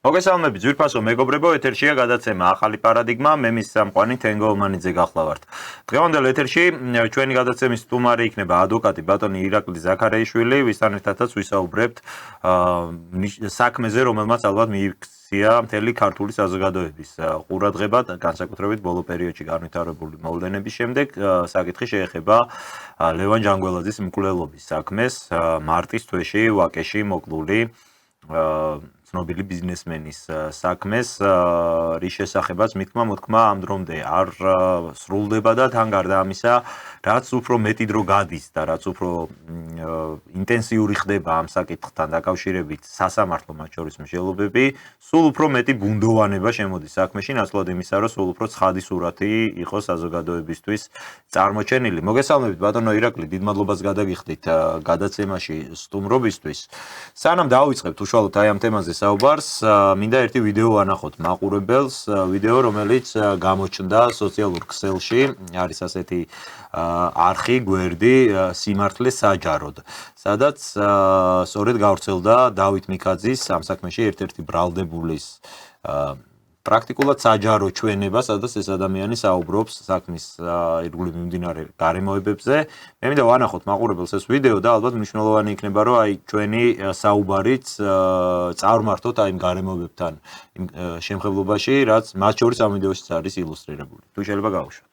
მოგესალმებით, ძვირფასო მეგობრებო, ეთერშია გადაცემა ახალი პარადიგმა, მე მის სამყვანი თენგო ომანიძე გახლავართ. დღევანდელ ეთერში ჩვენი გადაცემის სტუმარი იქნება ადვოკატი ბატონი ირაკლი ზაქარეიშვილი, ვისთან ერთადაც ვისაუბრებთ საქმეზე, რომელმაც ალბათ მიიქცია მთელი ქართული საზოგადოების ყურადღება, განსაკუთრებით ბოლო პერიოდში განვითარებული მოვლენების შემდეგ, საკითხი შეეხება ლევან ჯანგველაძის მკვლელობის საქმეს, მარტის თვეში ვაკეში მოკლული ცნობილი ბიზნესმენის საქმეს, რის შესახებაც მითქმა მოთქმა ამ დრომდე არ სრულდება და თან გარდა ამისა, რაც უფრო მეტი დრო გადის და რაც უფრო ინტენსიური ხდება ამ საკითხთან დაკავშირებით სასამართლო მათ შორის მსჯელობები, სულ უფრო მეტი ბუნდოვანება შემოდის საქმეში, ნაცვლად იმისა, რომ სულ უფრო ცხადი სურათი იყოს საზოგადოებისთვის წარმოჩენილი. მოგესალმებით ბატონო ირაკლი, დიდ მადლობას გადაგიხდით გადაცემაში სტუმრობისთვის. სანამ დავიწყებთ უშუალოდ აი ამ თემაზე საუბარს, მინდა ერთი ვიდეო ვანახოთ მაყურებელს, ვიდეო რომელიც გამოჩნდა სოციალურ ქსელში, არის ასეთი არხი, გვერდი სიმართლე საჯაროდ, სადაც სწორედ გავრცელდა დავით მიქაძის ამ საქმეში ერთ-ერთი ბრალდებულის პრაქტიკულად საჯარო ჩვენება, სადაც ეს ადამიანი საუბრობს საქმის ირგვლივ მიმდინარე გარემოებებზე. მე მინდა ვანახოთ მაყურებელს ეს ვიდეო და ალბათ მნიშვნელოვანი იქნება, რომ აი ჩვენი საუბარიც წარვმართოთ აი იმ გარემოებებთან იმ შემხებლობაში, რაც მათ შორის ამ ვიდეოშიც არის ილუსტრირებული. თუ შეიძლება გავუშვათ.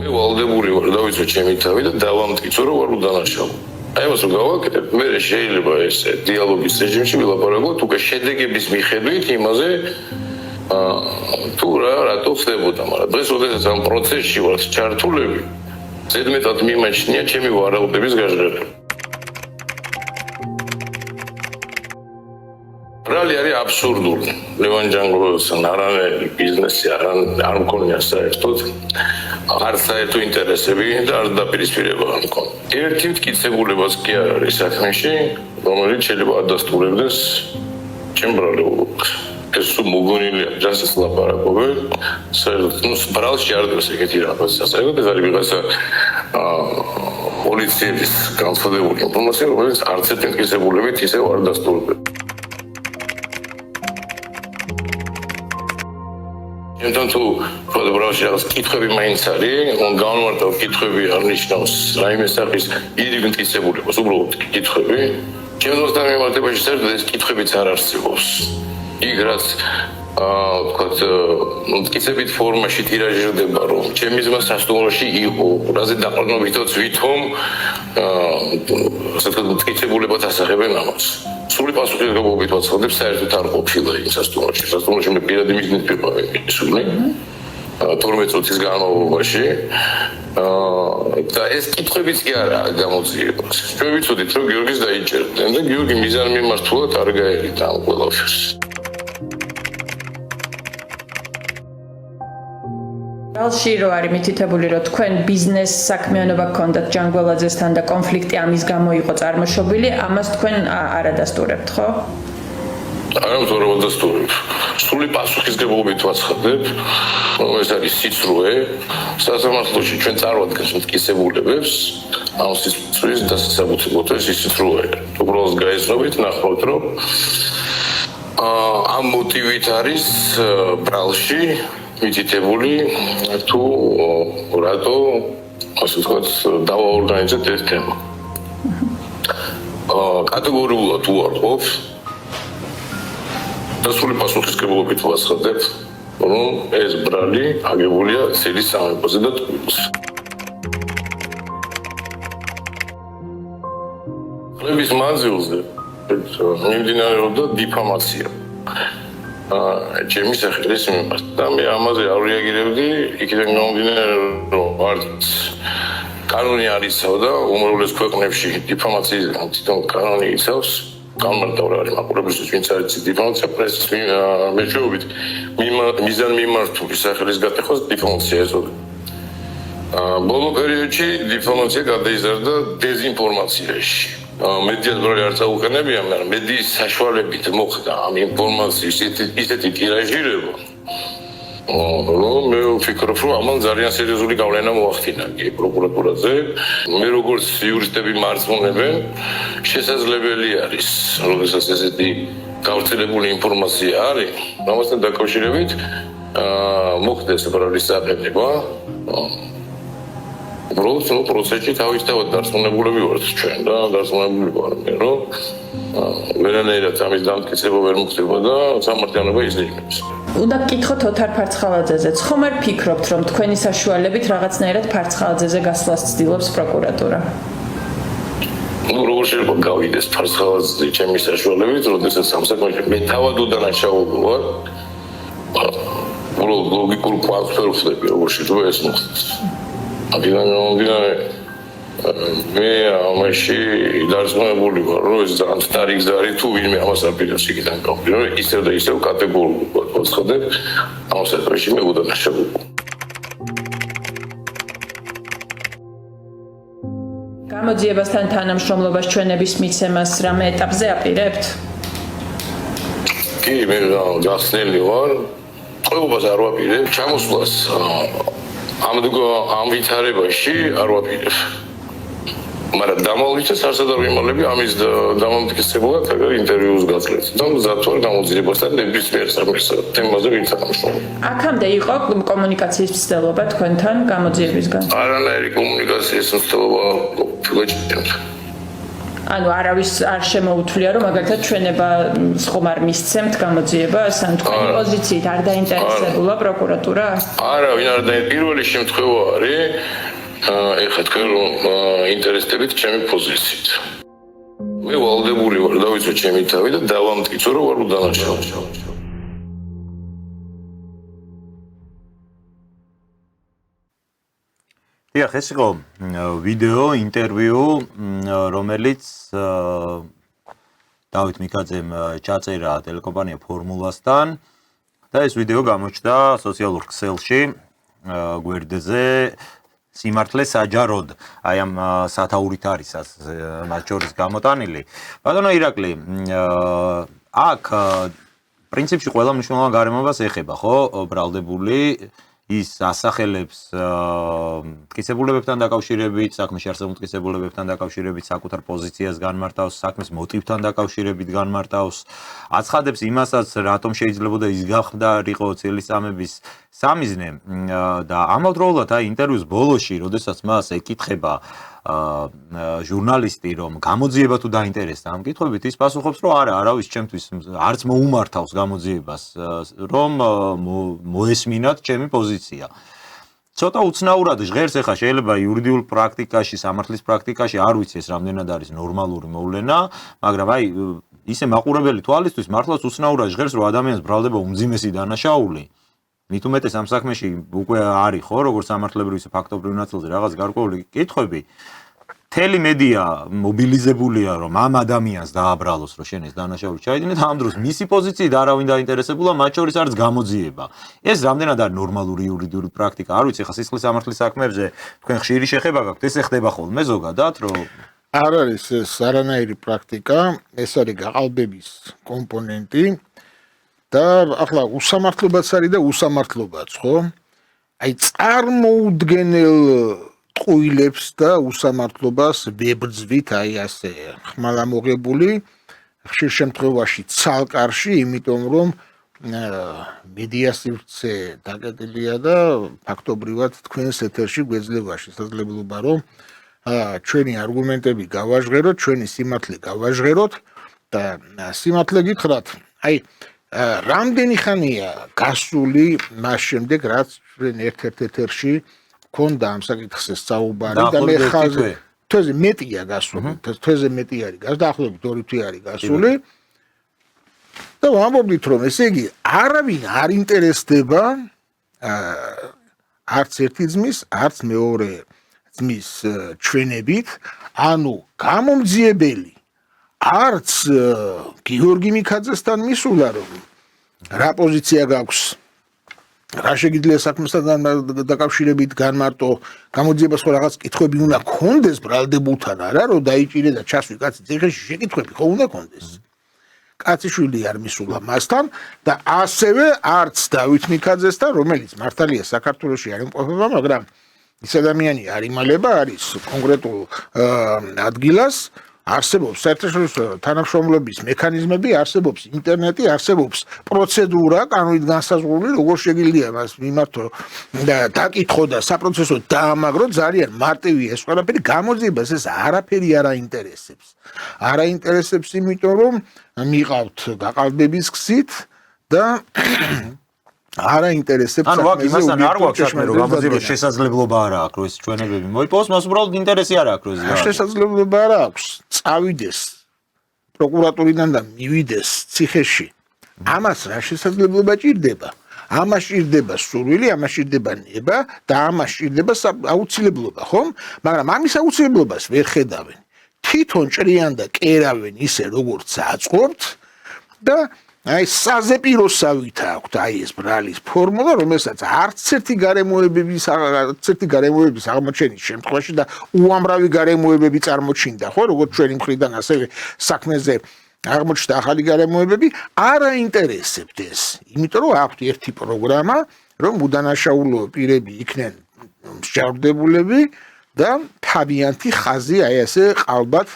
მე ვალდებული ვარ და ვიცი ჩემი თავი და დავამტკიცო რომ ვარ უდანაშაულო. აი მას რო გავაკეთებ, მე შეიძლება ეს დიალოგის რეჟიმში ვილაპარაკოთ უკვე შედეგების მიხედვით იმაზე თუ რატო ხდებოდა, მაგრამ დღეს როდესაც ამ პროცესში ვარ ჩართულები, ზედმეტად მიმაჩნია ჩემი ვარაუდების გაჟღერება. რალი არის აბსურდული. ლევან ჯანგველაძესთან არანაირი ბიზნესი არ მქონია საერთოდ. არ საერთო ინტერესები და არ დაპირისპირება არ მქონია. ერთი მტკიცებულებაც კი არ არის საქმეში, რომელიც შეიძლება ადასტურებდეს ჩემ ბრალეულობას. ეს მოგონილია ჯასის ლაპარაკობე, საერთოდ ბრალში არ დგას ეგეთი რაღაცა. საერთოდ ეს არის ვიღაცა პოლიციის განსხვავებული ინფორმაცია, რომელიც არც ერთი მტკიცებულებით ისევ არ დასტურდება. Entonces, tu ბრალში რაღაც კითხვები მაინც არის, განმარტავ კითხვები არ ნიშნავს რაიმე სახის ირი მტკიცებულებას, უბრალოდ კითხვები. ჩემთვის დამემართებაში საერთოდ ეს კითხვებიც არ არსებობს. იქ რაც ვთქვათ, მტკიცებით ფორმაში ტირაჟირდება, რომ ჩემი ძმა სასტუმროში იყო, რაზე დაყრდნობითაც ვითომ ასე ვთქვათ, მტკიცებულებად ასახებენ ამას. სული პასუხისმგებლობით ვაცხადებ, საერთოდ არ ყოფილა იმ სასტუმროში. სასტუმროში მე პირადი მიზნით ვიყავი ისუნი 12 წუთის განმავლობაში. და ეს კითხვებიც კი არაა გამოძიება. ჩვენ ვიცოდით, რომ გიორგის დაიჭერდნენ და გიორგი მიზანმიმართულად არ გაერიდა ამ ყველაფერს. ბრალში რო არის მითითებული, რომ თქვენ ბიზნეს საქმიანობა გქონდათ ჯანგველაძესთან და კონფლიქტი ამის გამო იყო წარმოშობილი, ამას თქვენ არ ადასტურებთ, ხო? არა, თორემ ადასტურებ. სული პასუხისმგებლობით ვაცხადებ, რომ ეს არის სიცრუე. სასამართლოში ჩვენ წარვადგენს მტკიცებულებებს, ამ სიცრუეს დასაბუთებოთ ეს სიცრუე. უბრალოდ გაეცნობით, ნახავთ, რომ ამ მოტივით არის ბრალში მითითებული თუ რატო ასე ვთქვათ დავაორგანიზეთ ეს თემა. კატეგორიულად უარყოფ და სული პასუხისმგებლობით ვაცხადებ, რომ ეს ბრალი აგებულია ცელის სამეფოზე და ტყუილზე. ხლების მანძილზე მიმდინარეობდა დიფამაცია. ჩემი სახელის მიმართ და მე ამაზე არ რეაგირებდი, იქიდან გამომდინარე, რომ არც კანონი არ იცავდა, უმრავლეს ქვეყნებში დიფამაციისგან თვითონ კანონი იცავს, განმარტავ რა არის მაყურებლისთვის, ვინც არის დიფამაცია პრესის მეშვეობით, მიზანმიმართული სახელის გატეხვას დიფამაცია ეწოდება. ბოლო პერიოდში დიფამაცია გადაიზარდა დეზინფორმაციაში. მედიას ბრალი არ წაუყენებია, მაგრამ მედიის საშუალებით მოხდა ამ ინფორმაციის ისეთი ტირაჟირება, რომ მე ვფიქრობ, რომ ამან ძალიან სერიოზული გავლენა მოახდინა კი პროკურატურაზე. მე როგორც იურისტები მარცხნივენ, შესაძლებელი არის, როდესაც ესეთი გავრცელებული ინფორმაცია არის, ამასთან დაკავშირებით მოხდეს უბრალოდ საყენება. უბრალოდ პროცესში თავისთავად დარწმუნებულები ვართ ჩვენ და დარწმუნებული ვარ მე, რომ ვერანაირად ამის დამტკიცება ვერ მოხდება და სამართლიანობა იძლეებს. უნდა გკითხოთ ოთარ ფარცხალაძეზე. ხომ არ ფიქრობთ, რომ თქვენი საშუალებით რაღაცნაირად ფარცხალაძეზე გასვლას ცდილობს პროკურატურა? როგორ შეიძლება გავიდეს ფარცხალაძე ჩემი საშუალებით, როდესაც ამ საქმეში მე თავად უდანაშაული ვარ. უბრალოდ ლოგიკურ კვანტს ვერ ვხვდები, როგორ შეიძლება ეს მოხდეს. ამიტომ მე ამაში დარწმუნებული ვარ, რომ ეს ძალიან სტარი გზა არის, თუ ვინმე ამას აპირებს იქიდან გავხდი, რომ ისევ და ისევ კატეგორიულად ვაცხადებ, ამ საქმეში მე უდანაშაული ვარ. გამოძიებასთან თანამშრომლობას ჩვენების მიცემას რამე ეტაპზე აპირებთ? კი, მე გახსნილი ვარ, ყველობას არ ვაპირებ, ჩამოსვლას ამ ვითარებაში არ ვაპირებ. მაგრამ დამალვიჩეს არსად არ ვიმალები ამის დამამტკიცებულად ინტერვიუს გაწყვეტ და მზადვარ გამოძიებასთან ნებისმიერ საქმის თემაზე ვითარებაშობ. აქამდე იყო კომუნიკაციის მცდელობა თქვენთან გამოძიებისგან? არანაირი კომუნიკაციის მცდელობა ვეჭდებ. ანუ არავის არ შემოუთვლია, რომ მაგალითად ჩვენება ხომ არ მისცემთ გამოძიებას, ან თქვენი პოზიციით არ დაინტერესებულა პროკურატურა? არა, ვინ არ დაინტერესებულა. პირველი შემთხვევა არის ეხლა თქვენ რომ ინტერესდებით ჩემი პოზიციით. მე ვალდებული ვარ დავიცვა ჩემი თავი და დავამტკიცო რომ ვარ უდანაშაული. დიახ, ეს იყო ვიდეო ინტერვიუ, რომელიც დავით მიქაძემ ჩაწერა ტელეკომპანია ფორმულასთან და ეს ვიდეო გამოჩნდა სოციალურ ქსელში გვერდზე სიმართლე საჯაროდ, აი ამ სათაურით არის მათ შორის გამოტანილი. ბატონო ირაკლი, აქ პრინციპში ყველა მნიშვნელოვან გარემოებას ეხება, ხო, ბრალდებული ის ასახელებს მტკიცებულებებთან დაკავშირებით, საქმეში არსებულ მტკიცებულებებთან დაკავშირებით, საკუთარ პოზიციას განმარტავს, საქმის მოტივთან დაკავშირებით განმარტავს, აცხადებს იმასაც, რატომ შეიძლებოდა ის გახდარიყო წელიწამების სამიზნე და ამავდროულად აი ინტერვიუს ბოლოში, როდესაც მას ეკითხება ჟურნალისტი, რომ გამოძიება თუ დაინტერესდა ამ კითხვებით, ის პასუხობს, რომ არა, არავის ჩემთვის არც მოუმართავს გამოძიებას, რომ მოესმინათ ჩემი პოზიცია. ცოტა უცნაურად ჟღერს, ეხლა შეიძლება იურიდიულ პრაქტიკაში, სამართლის პრაქტიკაში არ ვიცი ეს რამდენად არის ნორმალური მოვლენა, მაგრამ აი ისე მაყურებელი თვალისთვის მართლაც უცნაურად ჟღერს, რომ ადამიანს ბრალდება უმძიმესი დანაშაული. მით უმეტეს ამ საქმეში უკვე არის ხო, როგორც სამართლებრივ ისე ფაქტობრივ ნაწილზე რაღაც გარკვეული კითხვები. მთელი მედია მობილიზებულია, რომ ამ ადამიანს დააბრალოს, რომ შენ ეს დანაშაული ჩაიდინეთ, ამ დროს მისი პოზიციით არავინ დაინტერესებულა, მათ შორის არის გამოძიება. ეს რამდენად არის ნორმალური იურიდიული პრაქტიკა? არ ვიცი, ხა სისხლის სამართლის საქმეებზე თქვენ ხშირი შეხება გაქვთ, ეს ეხდება ხოლმე ზოგადად, რომ არ არის ეს არანაირი პრაქტიკა, ეს არის გაყალბების კომპონენტი. და ახლა უსამართლობაც არის და უსამართლობაც, ხო? აი წარმოუდგენელ ტყუილებს და უსამართლობას ვებრძვით აი ასე ხმალამოღებული ხშირ შემთხვევაში ცალკარში, იმიტომ რომ მედია სივრცე დაკეტილია და ფაქტობრივად თქვენს ეთერში გვეძლევა შესაძლებლობა რომ ჩვენი არგუმენტები გავაჟღეროთ, ჩვენი სიმართლე გავაჟღეროთ და სიმართლე გითხრათ, აი რამდენი ხანია გასული მას შემდეგ, რაც ჩვენ ერთ-ერთ ეთერში ქონდა ამ საკითხზე საუბარი და მე ხაზე თვეზე მეტია გასული, თვეზე მეტი არის გასული, დაახლოებით 2 თვე არის გასული. და ვამბობთ რომ ესე იგი არავინ არ ინტერესდება არც ერთი ძმის, არც მეორე ძმის ჩვენებით, ანუ გამომძიებელი არც გიორგი მიქაძესთან მისულა რომ რა პოზიცია გაქვს, რა შეგიძლია საქმესთან დაკავშირებით განმარტო, გამოძიებას ხო რაღაც კითხვები უნდა ქონდეს ბრალდებულთან, არა რომ დაიჭირე და ჩასვი კაცი ციხეში, შეკითხვები ხო უნდა ქონდეს. კაციშვილი არ მისულა მასთან და ასევე არც დავით მიქაძესთან, რომელიც მართალია საქართველოში არ იმყოფება, მაგრამ ის ადამიანი არ იმალება, არის კონკრეტულ ადგილას, არსებობს საერთაშორისო თანამშრომლობის მექანიზმები, არსებობს ინტერნეტი, არსებობს პროცედურა, კანონით განსაზღვრული, როგორ შეგიძლია მას მიმართო და დაკითხო და საპროცესო დაამაგრო, ძალიან მარტივია ეს ყველაფერი, გამოძიებას ეს არაფერი არ აინტერესებს. არ აინტერესებს, იმიტომ რომ მიყავთ გაყალბების გზით და არ აინტერესებს ანუ აქ იმასთან არ გვაქვს საქმე, რომ გამოძიებას შესაძლებლობა არ აქვს, რომ ეს ჩვენებები მოიპოვოს, მას უბრალოდ ინტერესი არ აქვს, რომ ეს შესაძლებლობა არ აქვს. წავიდეს პროკურატურიდან და მივიდეს ციხეში. ამას რა შესაძლებლობა ჭირდება? ამას ჭირდება სურვილი, ამას ჭირდება ნება და ამას ჭირდება აუცილებლობა, ხომ? მაგრამ ამის აუცილებლობას ვერ ხედავენ. თვითონ ჭრიან და კერავენ ისე როგორც აწყობთ და აი საზეპიროსავით აქვთ აი ეს ბრალის ფორმულა, რომელსაც არც ერთი გარემოებების აღმოჩენის შემთხვევაში და უამრავი გარემოებები წარმოჩინდა, ხო, როგორც ჩვენი მხრიდან ასევე საქმეზე აღმოჩნდა ახალი გარემოებები, არ აინტერესებთ ეს, იმიტომ რომ აქვთ ერთი პროგრამა, რომ უდანაშაულო პირები იქნენ მსჯავრდებულები და თავიანთი ხაზი აი ესე ყალბად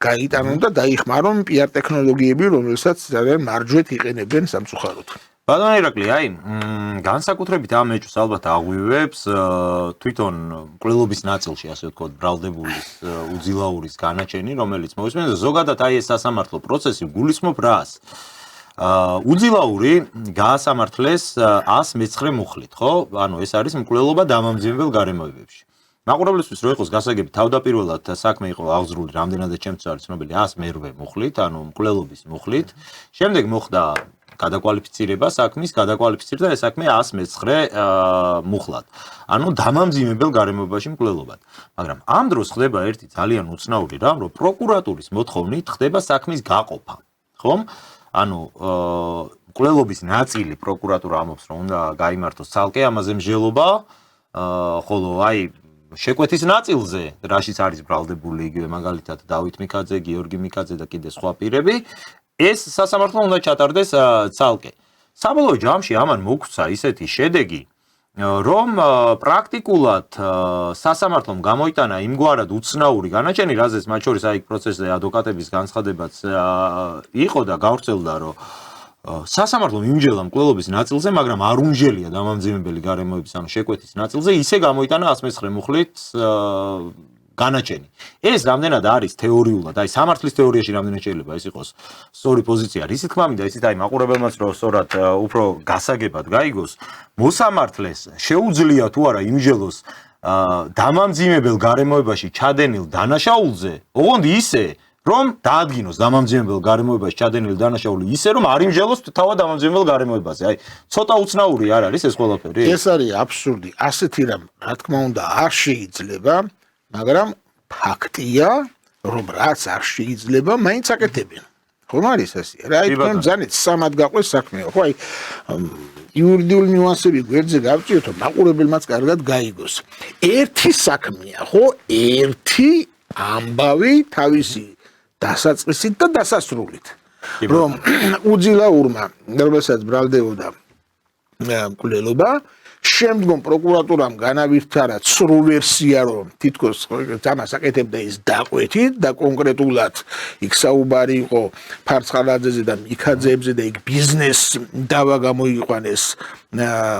გაიტანონ და დაიხმარონ პიარ ტექნოლოგიები, რომელსაც ძალიან მარჯვეთ იყენებენ სამწუხაროდ. ბატონო ირაკლი, აი, განსაკუთრებით ამ ეჭვს ალბათ აღვივებს თვითონ მკვლელობის ნაწილში, ასე ვთქვათ, ბრალდებულის უძილაურის განაჩენი, რომელიც მოვისმენთ, ზოგადად აი ეს სასამართლო პროცესი გულისხმობ რას? უძილაური გაასამართლეს 119 მუხლით, ხო? ანუ ეს არის მკვლელობა დამამძიმებელ გარემოებებში. მაყურებლისთვის რო იყოს გასაგები, თავდაპირველად საქმე იყო აღზრული რამდენადაც ჩემთვის არის ცნობილი 108 მუხლით, ანუ მკვლელობის მუხლით. შემდეგ მოხდა გადაკვალიფიცირება საქმის, გადაკვალიფიცირდა ეს საქმე 119 მუხლად. ანუ დამამძიმებელ გარემოებაში მკვლელობად. მაგრამ ამ დროს ხდება ერთი ძალიან უცნაური რამ, რომ პროკურატურის მოთხოვნით ხდება საქმის გაყოფა. ხომ? ანუ მკვლელობის ნაწილი პროკურატურა ამბობს, რომ უნდა გაიმართოს ცალკე ამაზე მსჯელობა, ხოლო აი შეკვეთის ნაწილზე, რაშიც არის ბრალდებული იგივე მაგალითად დავით მიქაძე, გიორგი მიქაძე და კიდე სხვა პირები, ეს სასამართლო უნდა ჩატარდეს ცალკე. საბოლოო ჯამში ამან მოგვცა ისეთი შედეგი, რომ პრაქტიკულად სასამართლომ გამოიტანა იმგვარად უცნაური განაჩენი, რაზეც მათ შორის აი პროცესზე ადვოკატების განცხადებაც იყო და გავრცელდა, რომ სასამართლო მიუჯელა მკვლელობის ნაწილზე, მაგრამ არ უმჯელია დამამძიმებელი გარემოების ანუ შეკვეთის ნაწილზე, ისე გამოიტანა 119 მუხლით განაჩენი. ეს რამდენად არის თეორიულად, აი სამართლის თეორიაში რამდენად შეიძლება ეს იყოს სწორი პოზიცია. რისი თქმა მინდა, ისიც აი მაყურებელმაც რო სწორად უფრო გასაგებად გაიგოს, მოსამართლეს შეუძლია თუ არა იმჯელოს დამამძიმებელ გარემოებაში ჩადენილ დანაშაულზე, ოღონდ ისე რომ დაადგინოს დამამძიმებელ გარემოებაში ჩადენილი დანაშაული ისე რომ არ იმჯელოს თავად დამამძიმებელ გარემოებაზე. აი, ცოტა უცნაური არ არის ეს ყველაფერი? ეს არის აბსურდი. ასეთი რამ, რა თქმა უნდა, არ შეიძლება, მაგრამ ფაქტია, რომ რაც არ შეიძლება, მაინც აკეთებენ. ხომ არის ასე? რა ითქვენ, ძალიან სამად გაყვეს საქმეო. ხო, აი იურიდიული ნიუანსები გვერდზე გავწიოთ, რომ მაყურებელმაც კარგად გაიგოს. ერთი საქმეა, ხო? ერთი ამბავი თავისი დასაწყისით და დასასრულით. რომ უძილაურმა, რომელსაც ბრალდებოდა მკვლელობა, შემდგომ პროკურატურამ განავითარა ცრუ ვერსია, რომ თითქოს ამას აკეთებდა ის დაკვეთით და კონკრეტულად იქ საუბარი იყო ფარცხალაძეზე და მიქაძეებზე და იქ ბიზნეს დავა გამოიყვანეს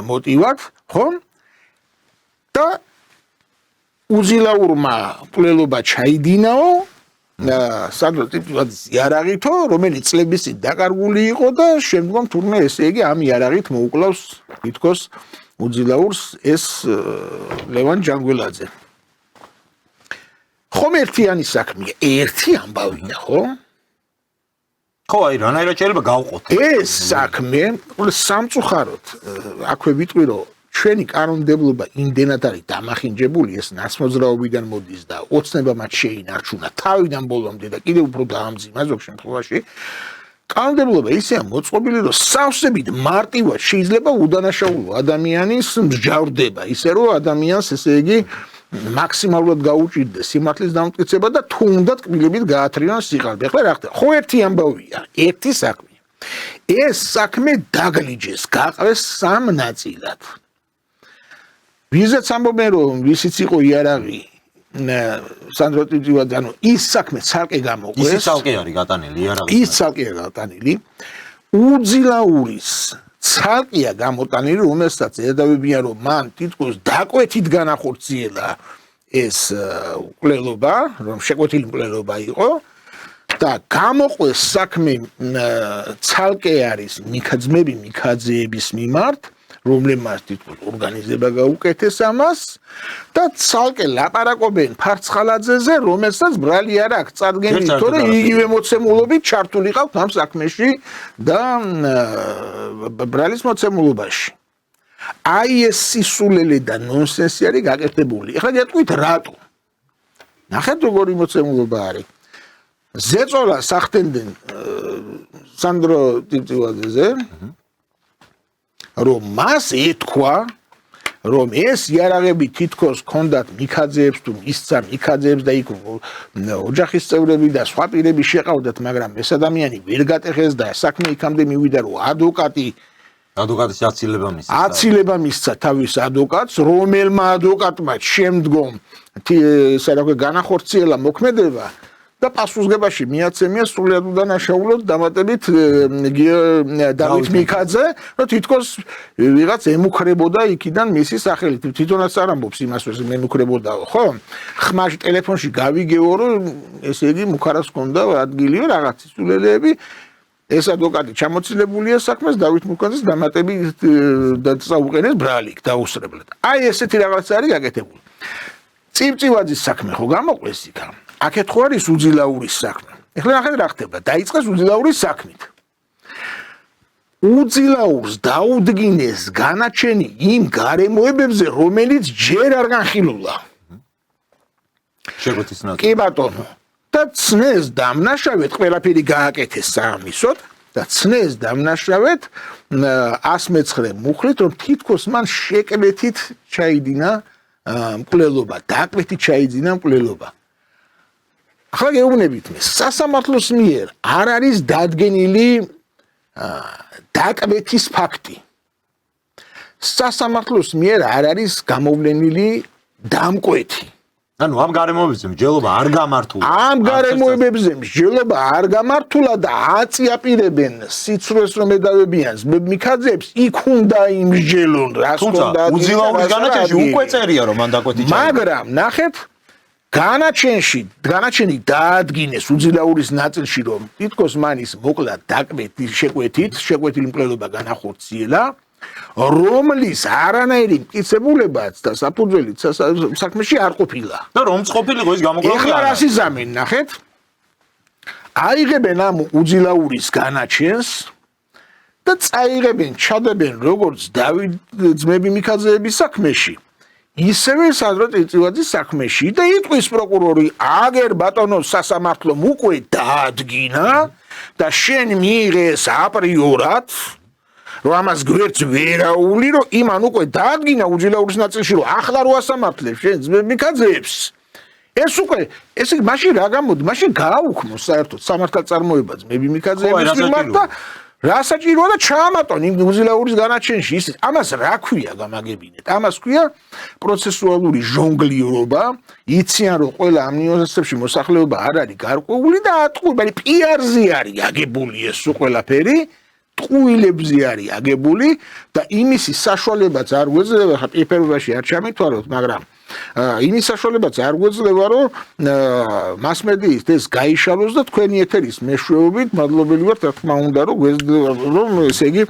მოტივად, ხო? და უძილაურმა მკვლელობა ჩაიდინაო სადღაც იარაღითო, რომელიც წლების წინ დაკარგული იყო და შემდგომ თურმე ესე იგი ამ იარაღით მოუკლავს თითქოს უძილაურს ეს ლევან ჯანგველაძე. ხომ ერთიანი საქმეა, ერთი ამბავია, ხო? ხო, აი რანაირად შეიძლება გავყოთ. ეს საქმე, სამწუხაროდ, აქვე ვიტყვი, რომ ჩვენი კანონმდებლობა იმდენად არის დამახინჯებული, ეს ნაცმოძრაობიდან მოდის და ოცნება მათ შეინარჩუნა თავიდან ბოლომდე და კიდევ უფრო დაამძიმა ზოგ შემთხვევაში. კანონმდებლობა ისეა მოწყობილი, რომ სავსებით მარტივად შეიძლება უდანაშაულო ადამიანის მსჯავრდება, ისე რომ ადამიანს ესე იგი მაქსიმალურად გაუჭირდეს სიმართლის დამტკიცება და თუნდაც კბილებით გაათრიონ სიყალბე. ახლა რა ხდება? ხო ერთი ამბავია, ერთი საქმე. ეს საქმე დაგლიჯეს, გაყრეს სამ ნაწილად. ვიზეც ამბობენ რომ ვისიც იყო იარაღი სანდრო ტიტივაძე, ანუ ის საქმე ცალკე გამოყვეს. ის ცალკე არის გატანილი იარაღი. ის ცალკეა გატანილი. უძილაურის ცალკეა გამოტანილი, რომელსაც ეძავებიან რომ მან თითქოს დაკვეთით განახორციელა ეს მკვლელობა, რომ შეკვეთილი მკვლელობა იყო და გამოყვეს საქმე ცალკე არის მიქაძმები მიქაძეების მიმართ, რომლებმაც თითქოს ორგანიზება გაუკეთეს ამას და ცალკე ლაპარაკობენ ფარცხალაძეზე, რომელსაც ბრალი არ აქვს წარდგენილი, თორე იგივე მოცემულობით ჩართული ყავთ ამ საქმეში და ბრალის მოცემულობაში. აი ეს სისულელე და ნონსენსი არის გაკეთებული. ეხლა გეტყვით რატო? ნახეთ როგორი მოცემულობა არის. ზეწოლას ახდენდნენ სანდრო ტიტივაძეზე, რომ მას ეთქვა, რომ ეს იარაღები თითქოს ჰქონდათ მიქაძეებს თუ მისცა მიქაძეებს და იქ ოჯახის წევრები და სხვა პირები შეყავდათ, მაგრამ ეს ადამიანი ვერ გატეხეს და საქმე იქამდე მივიდა, რომ ადვოკატის აცილება მისცა თავის ადვოკატს, რომელმა ადვოკატმა შემდგომ განახორციელა მოქმედება და პასუხისგებაში მიაცემია სრულად უდანაშაულოდ დამატებით დავით მიქაძე, რომ თითქოს ვიღაც ემუქრებოდა იქიდან მისი სახელით. თვითონაც არ ამბობს იმას, რომ ემუქრებოდაო, ხო? ხმაში ტელეფონში გავიგეო, რომ ესე იგი მუქარას ჰქონდა ადგილიო რაღაც სულელეები. ეს ადვოკატი ჩამოცილებულია საქმეს დავით მიქაძეს დამატებით დაუყენეს ბრალი დაუსრებლად. აი ესეთი რაღაც არის გაკეთებული. წივწივაძის საქმე ხო გამოყვეს იქა. აქეთ ხო არის უძილაურის საქმე. ეხლა ნახეთ რა ხდება. დაიწყეს უძილაურის საქმით. უძილაურს დაუდგინეს განაჩენი იმ გარემოებებზე, რომელიც ჯერ არ განხილულა. შეგვეთის ნაცვლად. კი ბატონო. და ცნეს დამნაშავედ ყველაფერი გააკეთეს საამისოდ და ცნეს დამნაშავედ 109 მუხლით, რომ თითქოს მან შეკვეთით ჩაიდინა მკვლელობა, დაკვეთით ჩაიდინა მკვლელობა. ახლა გეუბნებით მე, სასამართლოს მიერ არ არის დადგენილი დაკვეთის ფაქტი. სასამართლოს მიერ არ არის გამოვლენილი დამკვეთი. ანუ ამ გარემოებებზე მსჯელობა არ გამართულა. ამ გარემოებებზე მსჯელობა არ გამართულა და აწიაპირებენ სიცრუეს რომ ედავებიან მიქაძეებს, იქ უნდა იმსჯელონ, რას თუმცა უძილაურის განაჩენში უკვე წერია რომ მან დაკვეთი ჩაიდინა. მაგრამ ნახეთ განაჩენი დაადგინეს უძილაურის ნაწილში, რომ თითქოს მანის მოკლა დაკვეთი შეკვეთილი მკვლელობა განახორციელა, რომლის არანაირი მტკიცებულებაც და საფუძველიც საქმეში არ ყოფილა. და რომც ყოფილიყო ის გამოგვიყვება. ეხლა რას იზამენ, ნახეთ. აიღებენ ამ უძილაურის განაჩენს და წაიღებენ, ჩადებენ როგორც დავით ძმები მიქაძეების საქმეში. ისევე სანდრო ტიტივაძის საქმეში და იტყვის პროკურორი, აგერ ბატონო სასამართლომ უკვე დაადგინა და შენ მიიღე ეს აპრიორად, რომ ამას გვერდს ვერაული, რომ იმან უკვე დაადგინა უძილაურის ნაწილში, რომ ახლა რო ასამართლებს შენ ძმები მიქაძეებს. ეს უკვე ესე მაშინ რა გამოდი, მაშინ გააუქმო საერთოდ სამართალწარმოება ძმები მიქაძეების მიმართ და რა საჭიროა და ჩაამატონ იმ უძილაურის განაჩენში ის. ამას რა ქვია გამაგებინეთ? ამას ქვია პროცესუალური ჟონგლიორობა. იციან რომ ყველა ამ ნიუანსებში მოსახლეობა არ არის გარკვეული და ატყუებანი პიარზე არის აგებული ეს ყველაფერი. ტყუილებზე არის აგებული და იმისი საშუალებაც არ გვეძლება, ხა პირფერობაში არ ჩამithვალოთ, მაგრამ იმის საშუალებაც არ გვეძლება, რომ მასმედიის ეს გაიშალოს და თქვენი ეთერის მეშვეობით მადლობელი ვართ, რა თქმა უნდა, რომ ესე იგი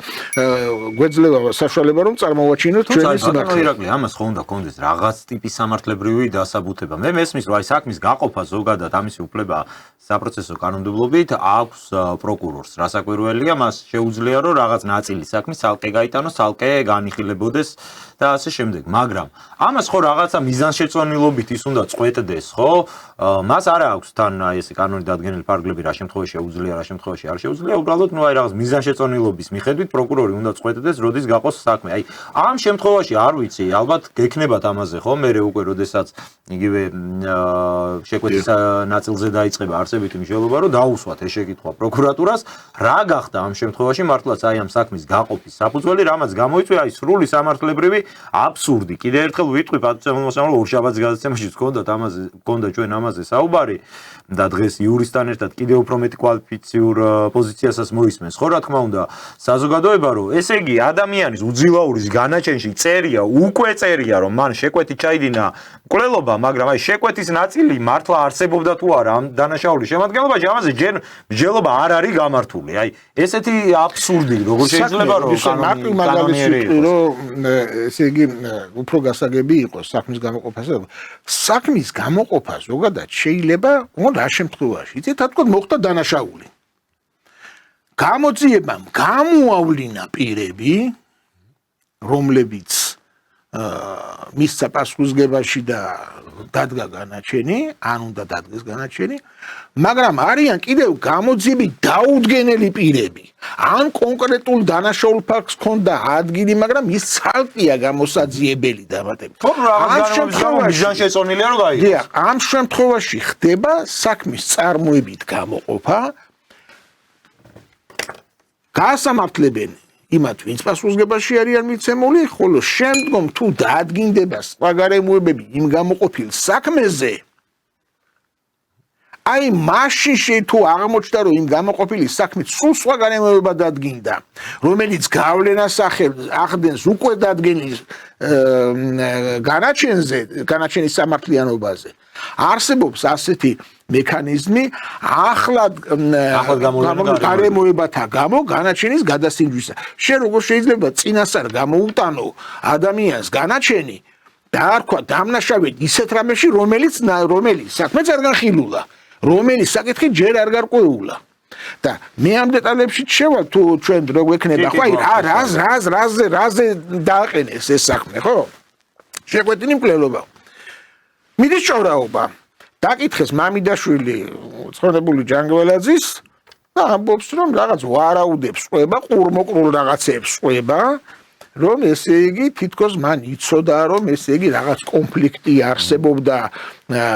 გვეძლება საშუალება, რომ წარმოვაჩინოთ ჩვენი სიმართლე. ირაკლი, ამას ხო უნდა კონდეს რაღაც ტიპის სამართლებრივი დასაბუთება. მე მესმის, რომ აი საქმის გაყოფა ზოგადად ამისი უფლება საპროცესო კანონმდებლობით აქვს პროკურორს. რასაკვირველია, მას შეუძლია რომ რაღაც ნაწილი საქმის ცალკე გაიტანოს, ცალკე განიხილებოდეს და ასე შემდეგ. მაგრამ ამას ხო რაღაცა მიზანშეწონილობით ის უნდა წყვეტდეს, ხო? მას არ აქვს თან აი ესე კანონით დადგენილი ფარგლები რა შემთხვევაში შეუძლია, რა შემთხვევაში არ შეუძლია, უბრალოდ ნუ აი რაღაც მიზანშეწონილობის მიხედვით პროკურორი უნდა წყვეტდეს, როდის გაყოს საქმე. აი ამ შემთხვევაში არ ვიცი, ალბათ გექნებათ ამაზე, ხო? მე უკვე როდესაც იგივე შეკვეთის ნაწილზე დაიწყება არსებითი მნიშვნელობა, რომ დაუსვათ ეს შეკითხვა პროკურატურას, რა გახდა ამ შემთხვევაში მართლაც აი ამ საქმის გაყოფის საფუძველი, რამაც გამოიწვია აი სრული სამართლებრივი აბსურდი. კიდე ერთხელ ვიტყვი პატივცემულმოსამართლე ორშაბათის გადაცემაში გქონდა ჩვენ ამაზე საუბარი და დღეს იურისტთან ერთად კიდევ უფრო მეტი კვალიფიციურ პოზიციასაც მოისმენს. ხო, რა თქმა უნდა, საზოგადოება რომ ესე იგი ადამიანის უძილაურის განაჩენში წერია, უკვე წერია რომ მან შეკვეთი ჩაიდინა მკვლელობა, მაგრამ აი შეკვეთის ნაწილი მართლა არსებობდა თუ არა ამ დანაშაულის შემადგენლობაში, ამაზე ჯერ მსჯელობა არ არის გამართული. აი ესეთი აბსურდი, როგორ შეიძლება რომ კანონიერი რომ ესე იგი უფრო გასაგები იყოს საქმის გამოყოფაზე. საქმის გამოყოფა ზოგადად შეიძლება რა შემთხვევაში, იცით, თქვა მოხდა დანაშაული. გამოძიებამ გამოავლინა პირები, რომლებიც მისცა პასუხისგებაში და დადგა განაჩენი, ან უნდა დადგეს განაჩენი, მაგრამ არიან კიდევ გამოძიებით დაუდგენელი პირები. ან კონკრეტულ დანაშაულ ფაქტს ჰქონდა ადგილი, მაგრამ ის ცალკეა გამოსაძიებელი დამატებით. ამ შემთხვევაში მიზანშეწონილია რომ გაიგოს. დიახ, ამ შემთხვევაში ხდება საქმის წარმოებით გამოყოფა. გაასამართლებენ იმათ, ვინც პასუხისგებაში არიან მიცემული, ხოლო შემდგომ თუ დაადგინდება სხვა გარემოებები იმ გამოყოფილ საქმეზე, აი მაშინ თუ აღმოჩნდა რომ იმ გამოყოფილი საქმით სულ სხვა გარემოება დადგინდა, რომელიც გავლენას ახდენს უკვე დადგენილ განაჩენის სამართლიანობაზე, არსებობს ასეთი მექანიზმი ახლად გარემოებათა გამო განაჩენის გადასინჯვისა. შენ როგორ შეიძლება წინასწარ გამოუტანო ადამიანს განაჩენი და არქვა დამნაშავედ ისეთ რამეში, რომელიც საქმეც არ განხილულა, რომელიც საკითხი ჯერ არ გარკვეულა. და მე ამ დეტალებში შევალ თუ ჩვენ რო გვექნება, ხო აი რაზე დააყენეს ეს საქმე, ხო? შეკვეთილი მკვლელობა. მიდის ჭორაობა. დაკითხეს მამიდაშვილი ცხოვრებული ჯანგველაძის და ამბობს რომ რაღაც ვარაუდებს ყვება, ყურმოყრულ რაღაცებს ყვება, რომ ესე იგი თითქოს მან იცოდა რომ ესე იგი რაღაც კონფლიქტი არსებობდა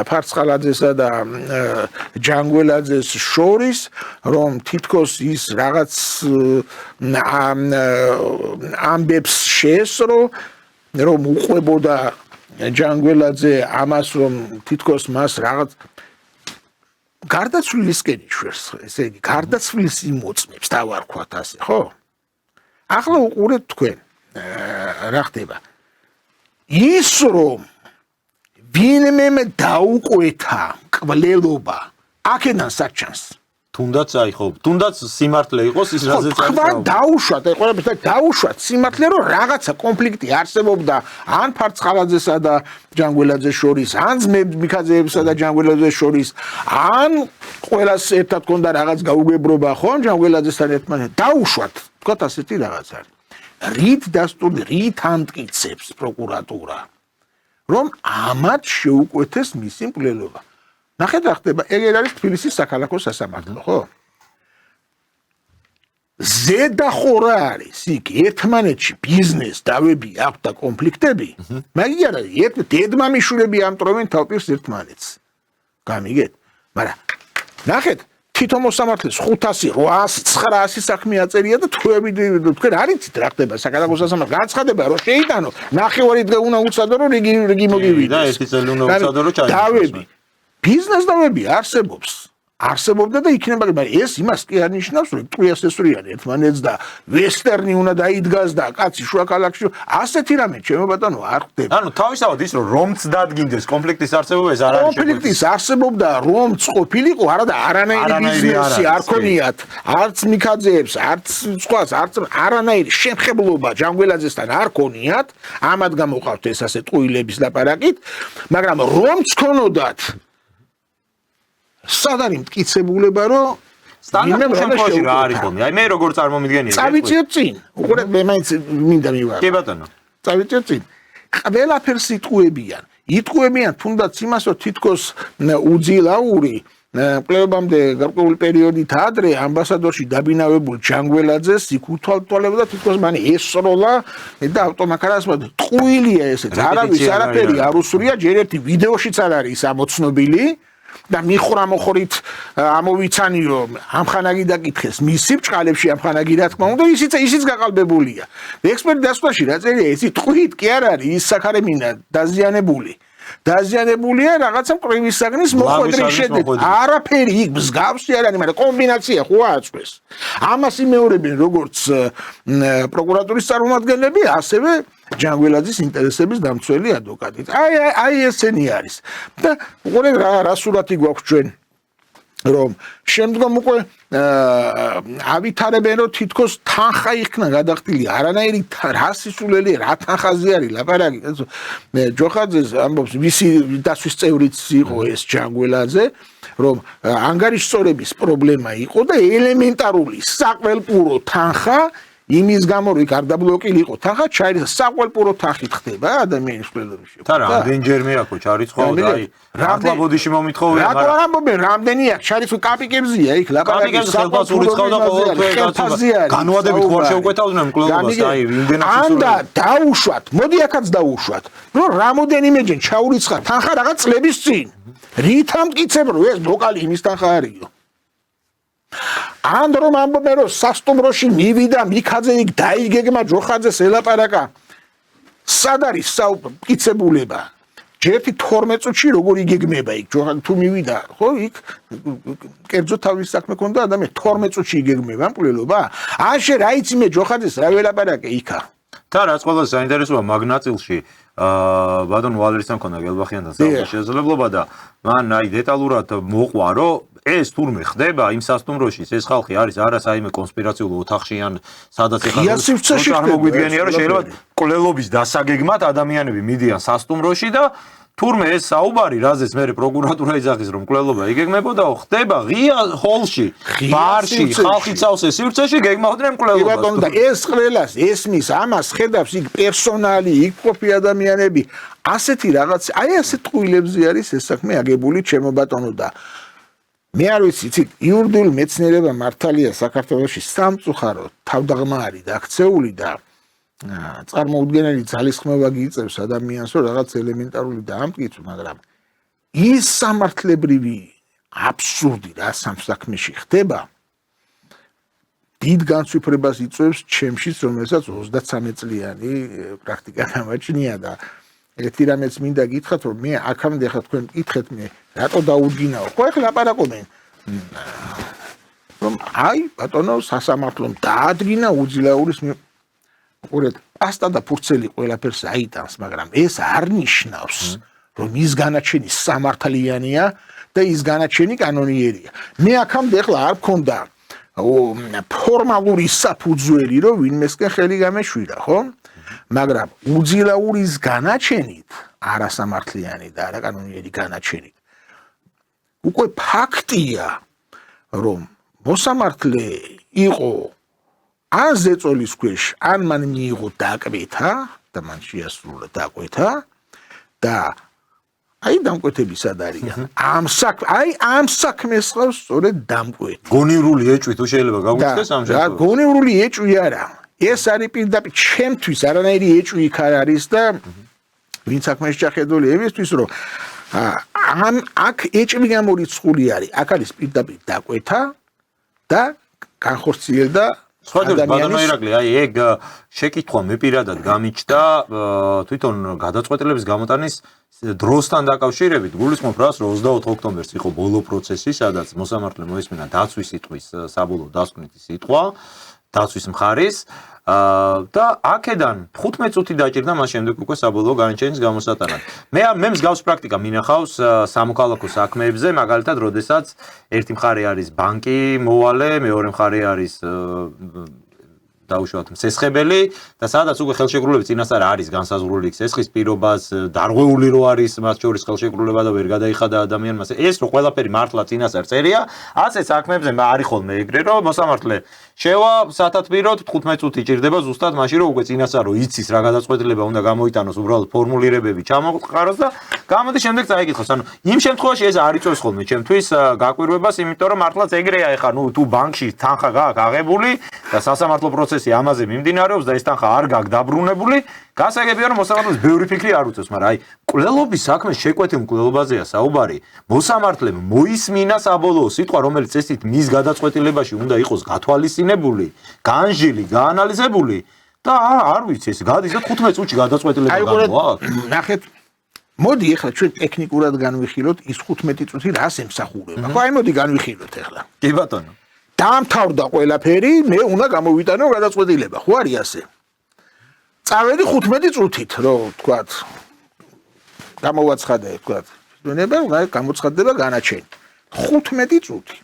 ფარცხალაძესა და ჯანგველაძეს შორის, რომ თითქოს ის რაღაც ამბებს შეესრო, რომ უყვებოდა ჯანგველაძე ამას, რომ თითქოს მას რაღაც გარდაცვლილისკენ იშვერს, ესე იგი გარდაცვლილის იმოწმებს დავარქვათ ასე, ხო? ახლა უყურეთ თქვენ რა ხდება. ის რომ ვინმე დაუკვეთა მკვლელობა, აქედან საჩანს. თუნდაც აი ხო, თუნდაც სიმართლე იყოს ის რაზეც არის. ხო, დაუშვათ, აი ყველაფერს დაუშვათ სიმართლე, რომ რაღაცა კონფლიქტი არსებობდა ან ფარცხალაძესა და ჯანგველაძეს შორის, ან მიქაძეებსა და ჯანგველაძეს შორის, ან ყველას ერთად ჰქონდა რაღაც გაუგებრობა, ხო, ჯანგველაძესთან ერთმანეთთან. დაუშვათ, თქვათ ასეთი რაღაც არის. რით დასტურდი, რით ამტკიცებს პროკურატურა, რომ ამათ შეუკვეთეს მისი მკვლელობა. ნახეთ რა ხდება, ეგ არის თბილისის საქალაქო სასამართლო, ხო? ზედახორა არის იქ ერთმანეთში ბიზნეს დავები აქვს და კონფლიქტები, მაგრამ არა, დედმამიშვილები ამტვრევენ თავპირს ერთმანეთს. გამიგეთ? მაგრამ ნახეთ, თვითონ მოსამართლეს 500, 800, 900 საქმე აწერია და თქვენ არ იცით რა ხდება საქალაქო სასამართლო. განცხადება რომ შეიტანო, ნახევარი დღე უნდა უცადო რომ რიგი მოგივიდეს. და ერთი წელი უნდა უცადო რომ ჩაიგდეს. ბიზნეს დავები არსებობდა და იქნება, მაგრამ ეს იმას კი არ ნიშნავს, რომ ტყუიას ესვრიან ერთმანეთს და ვესტერნი უნდა დაიდგას და კაცი შუა ქალაქში, ასეთი რამე ჩემო ბატონო არ ხდება. ანუ თავისთავად ის რომც დადგინდეს კონფლიქტის არსებობა ეს არ არის კონფლიქტის არსებობდა რომც ყოფილიყო, არა და არანაირი ბიზნესი არ ქონიათ, არც მიქაძეებს, არც სხვას, არც არანაირი შემხებლობა ჯანგველაძესთან არ ქონიათ, ამად გამოყავთ ეს ასე ტყუილების ლაპარაკით, მაგრამ რომც ქონოდათ სად არის მტკიცებულება, რომ სტანდარტულ შემთხვევაში რა არის ხოლმე? აი მე როგორ წარმომიდგენია? წავიწიოთ წინ. უყურეთ, მე მაინც მინდა მივარ. კი ბატონო. წავიწიოთ წინ. ყველაფერს იტყუებიან. იტყუებიან თუნდაც იმას, რომ თითქოს უძილაური კვლევამდე გარკვეული პერიოდით ადრე ამბასადორში დაბინავებულ ჯანგველაძეს იქ უთვალთვალებდა თითქოს მან ესროლა და ავტომაქარას ტყუილია ესეც არავის არაფერი არ უსურია ჯერ ერთი ვიდეოშიც არ არის ამოცნობილი და მიხვრამოხრით ამოვიცანიო ამხანაგი დაკითხეს მისი ბჭყალებში ამხანაგი რა თქმა უნდა ისიც გაყალბებულია ექსპერტ დასკვნაში რა წერია ისი ტყუით კი არ არის ის საქარემინა დაზიანებულია რაღაცა მყრივის საგნის მოხვედრის შედეგად. არაფერი იქ მსგავსი არ არის, მაგრამ კომბინაცია ხო აწვეს. ამას იმეორებენ როგორც პროკურატურის წარმომადგენლები, ასევე ჯანგველაძის ინტერესების დამცველი ადვოკატი. აი ესენი არის. და უყურე რა სურათი გვაქვს ჩვენ რომ შემდგომ უკვე ავითარებენ რომ თითქოს თანხა იქნა გადახდილი არანაირი რა სისულელია რა თანხაზე არის ლაპარაკი ჯოხაძეს ამბობს ვისი დასვის წევრიც იყო ეს ჯანგველაძე რომ ანგარიშსწორების პრობლემა იყო და ელემენტარული საყველპურო თანხა იმის გამო რომ იქ არ დაბლოკილი იყო თანხა ჩაირიცხა საყველპურო თანხით ხდება ადამიანის ყველობის შეფერდა. და რამდენჯერმე აქვს ჩარიცხვა და აი ახლა ბოდიში მომითხოვია მაგრამ რატო არ ამბობენ რამდენი აქვს ჩარიცხვა კაპიკებზია იქ ლაპარაკი საყველპურო და ყოველთვის განვადებით ხوار შეუკვეთავდნენ მკვლელობას აი იმდენად ანდა დაუშვათ მოდი აქაც დაუშვათ რომ რამოდენიმეჯერ ჩაურიცხა თანხა რაღაც წლების წინ რით ამტკიცებ რომ ეს ბოკალი იმის თანხა არისო ან რომ ამბობენ რომ სასტუმროში მივიდა მიქაძე იქ დაიგეგმა ჯოხაძეს ელაპარაკა სად არის მტკიცებულება ჯერთი 12 წუთში როგორ იგეგმება იქ ჯოხაძე თუ მივიდა ხო იქ კერძო თავის საქმე ქონდა ადამიანი 12 წუთში იგეგმება მკვლელობა ან შე რა იცი მე ჯოხაძეს რა ველაპარაკე იქა და რაც ყველაზე საინტერესოა მაგნაწილში ბატონ ვალერისთან ქონდა გელბახიანთან საუბრის შესაძლებლობა და მან აი დეტალურად მოყვა რომ ეს თურმე ხდება იმ სასტუმროში ეს ხალხი არის არა საიმე კონსპირაციულ ოთახში ან სადაც ეხლა მოგვიდგენია რომ შეიძლება კვლელობის დასაგეგმად ადამიანები მიდიან სასტუმროში და თურმე ეს საუბარი რაზეც მე პროკურატურა იძახის რომ კვლელობა იგეგმებოდა ხდება ღია ჰოლში ბარში ხალხი წავს ეს სივრცეში გეგმავდნენ კვლელობას და ეს ყველას ესმის ამას ხედავს იქ პერსონალი იქ ყოფი ადამიანები ასეთი რაღაც აი ასეთ ტყუილებზე არის ეს საქმე აგებული ჩემო ბატონო და მე არ ვიცი იცი იურიდიული მეცნიერება მართალია საქართველოში სამწუხაროდ თავდაღმარი და აქცეული და წარმოუდგენელი ძალისხმევა გიწევს ადამიანს რომ რაღაც ელემენტარული დაამტკიცო მაგრამ ის სამართლებრივი აბსურდი რა სამსაქმეში ხდება დიდ განსვიფრებას იწვევს ჩემშიც რომელსაც 33 წლიანი პრაქტიკა გამაჩნია და ერთი რამეც მინდა გითხრათ რომ მე აქამდე ხა თქვენ მკითხეთ მე რატო დაუდგინაო ხო ახლა ლაპარაკობენ რომ აი ბატონო სასამართლომ დაადგინა უძილაურის ყურეთ პასტა და ფურცელი ყველაფერს აიტანს მაგრამ ეს არ ნიშნავს რომ ის განაჩენი სამართლიანია და ის განაჩენი კანონიერია მე აქამდე ახლა არ მქონდა ფორმალური საფუძველი რომ ვინმესკენ ხელი გამეშვირა ხო მაგრამ უძილაურის განაჩენით არასამართლიანი და არაკანონიერი განაჩენით უკვე ფაქტია რომ მოსამართლე იყო ან ზეწოლის ქვეშ ან მან მიიღო დაკვეთა და მან შეასრულა დაკვეთა და აი დამკვეთები სად არიან ამ საქმეს ხავს სწორედ დამკვეთი გონივრული ეჭვი თუ შეიძლება გაგვიცხეს ამ შემთხვევაში გონივრული ეჭვი არა ეს არის პირდაპირ ჩემთვის არანაირი ეჭვი იქ არ არის და ვინც საქმეში ჩახედული ემისთვის რომ აქ ეჭვი გამორიცხული არის აქ არის პირდაპირ დაკვეთა და განხორციელ და სხვადასხვა ბატონო ირაკლი აი ეგ შეკითხვა მე პირადად გამიჩნდა თვითონ გადაწყვეტილების გამოტანის დროსთან დაკავშირებით გულისხმობ რას რომ 24 ოქტომბერს იყო ბოლო პროცესი სადაც მოსამართლე მოისმინა დაცვის სიტყვის საბოლოო დასკვნითი სიტყვა დაცვის მხარის და აქედან 15 წუთი დაჭირდა მას შემდეგ უკვე საბოლოო განაჩენის გამოსატანად. მე მსგავს პრაქტიკა მინახავს სამოქალაქო საქმეებზე, მაგალითად, როდესაც ერთი მხარე არის ბანკი, მოვალე, მეორე მხარე არის დაუშვათ მსესხებელი და სადაც უკვე ხელშეკრულების წინასწარ არის განსაზღვრული სესხის პირობას, დარღვეული რო არის მათ შორის ხელშეკრულება და ვერ გადაიხადა ადამიანმა. ეს რო ყველაფერი მართლა წინასწარ წერია, ასე საქმეებზე არის ხოლმე ეგრე რომ მოსამართლე შევა სათათბიროდ 15 წუთი ჭირდება ზუსტად მაშინ რომ უკვე წინასწარ რომ იცის რა გადაწყვეტილება უნდა გამოიტანოს უბრალოდ ფორმულირებები ჩამოყაროს და გამოდი შემდეგ წაიკითხოს. ანუ იმ შემთხვევაში ეს არ იწევს ხოლმე ჩემთვის გაკვირვებას, იმიტომ რომ მართლაც ეგრეა ეხა, ნუ თუ ბანკში თანხა გააქვს აღებული და სასამართლო პროცესი ამაზე მიმდინარეობს და ეს თანხა არ გააქვს დაბრუნებული, გასაგებია რომ მოსამართლეს ბევრი ფიქრი არ უწევს, მაგრამ აი მკვლელობის საქმე შეკვეთილ მკვლელობაზეა საუბარი. მოსამართლემ მოისმინა საბოლოო სიტყვა, რომელიც წესით მის გადაწყვეტილებაში უნდა იყოს გათვალისწინებული, განჟილი, გაანალიზებული და არ ვიცი ეს გადის და 15 წუთში გადაწყვეტილება გამოაქვს. ნახეთ, მოდი ახლა ჩვენ ტექნიკურად განვიხილოთ ის 15 წუთი რას ემსახურება. ხო, აი მოდი განვიხილოთ ახლა. კი ბატონო. დაამთავრდა ყველაფერი, მე უნდა გამოვიტანო გადაწყვეტილება, ხო არის ასე? წავედი 15 წუთით, რომ თქვათ გამოვაცხადე, თქვათ, ზონება გამოცხადდება განაჩენი. 15 წუთი.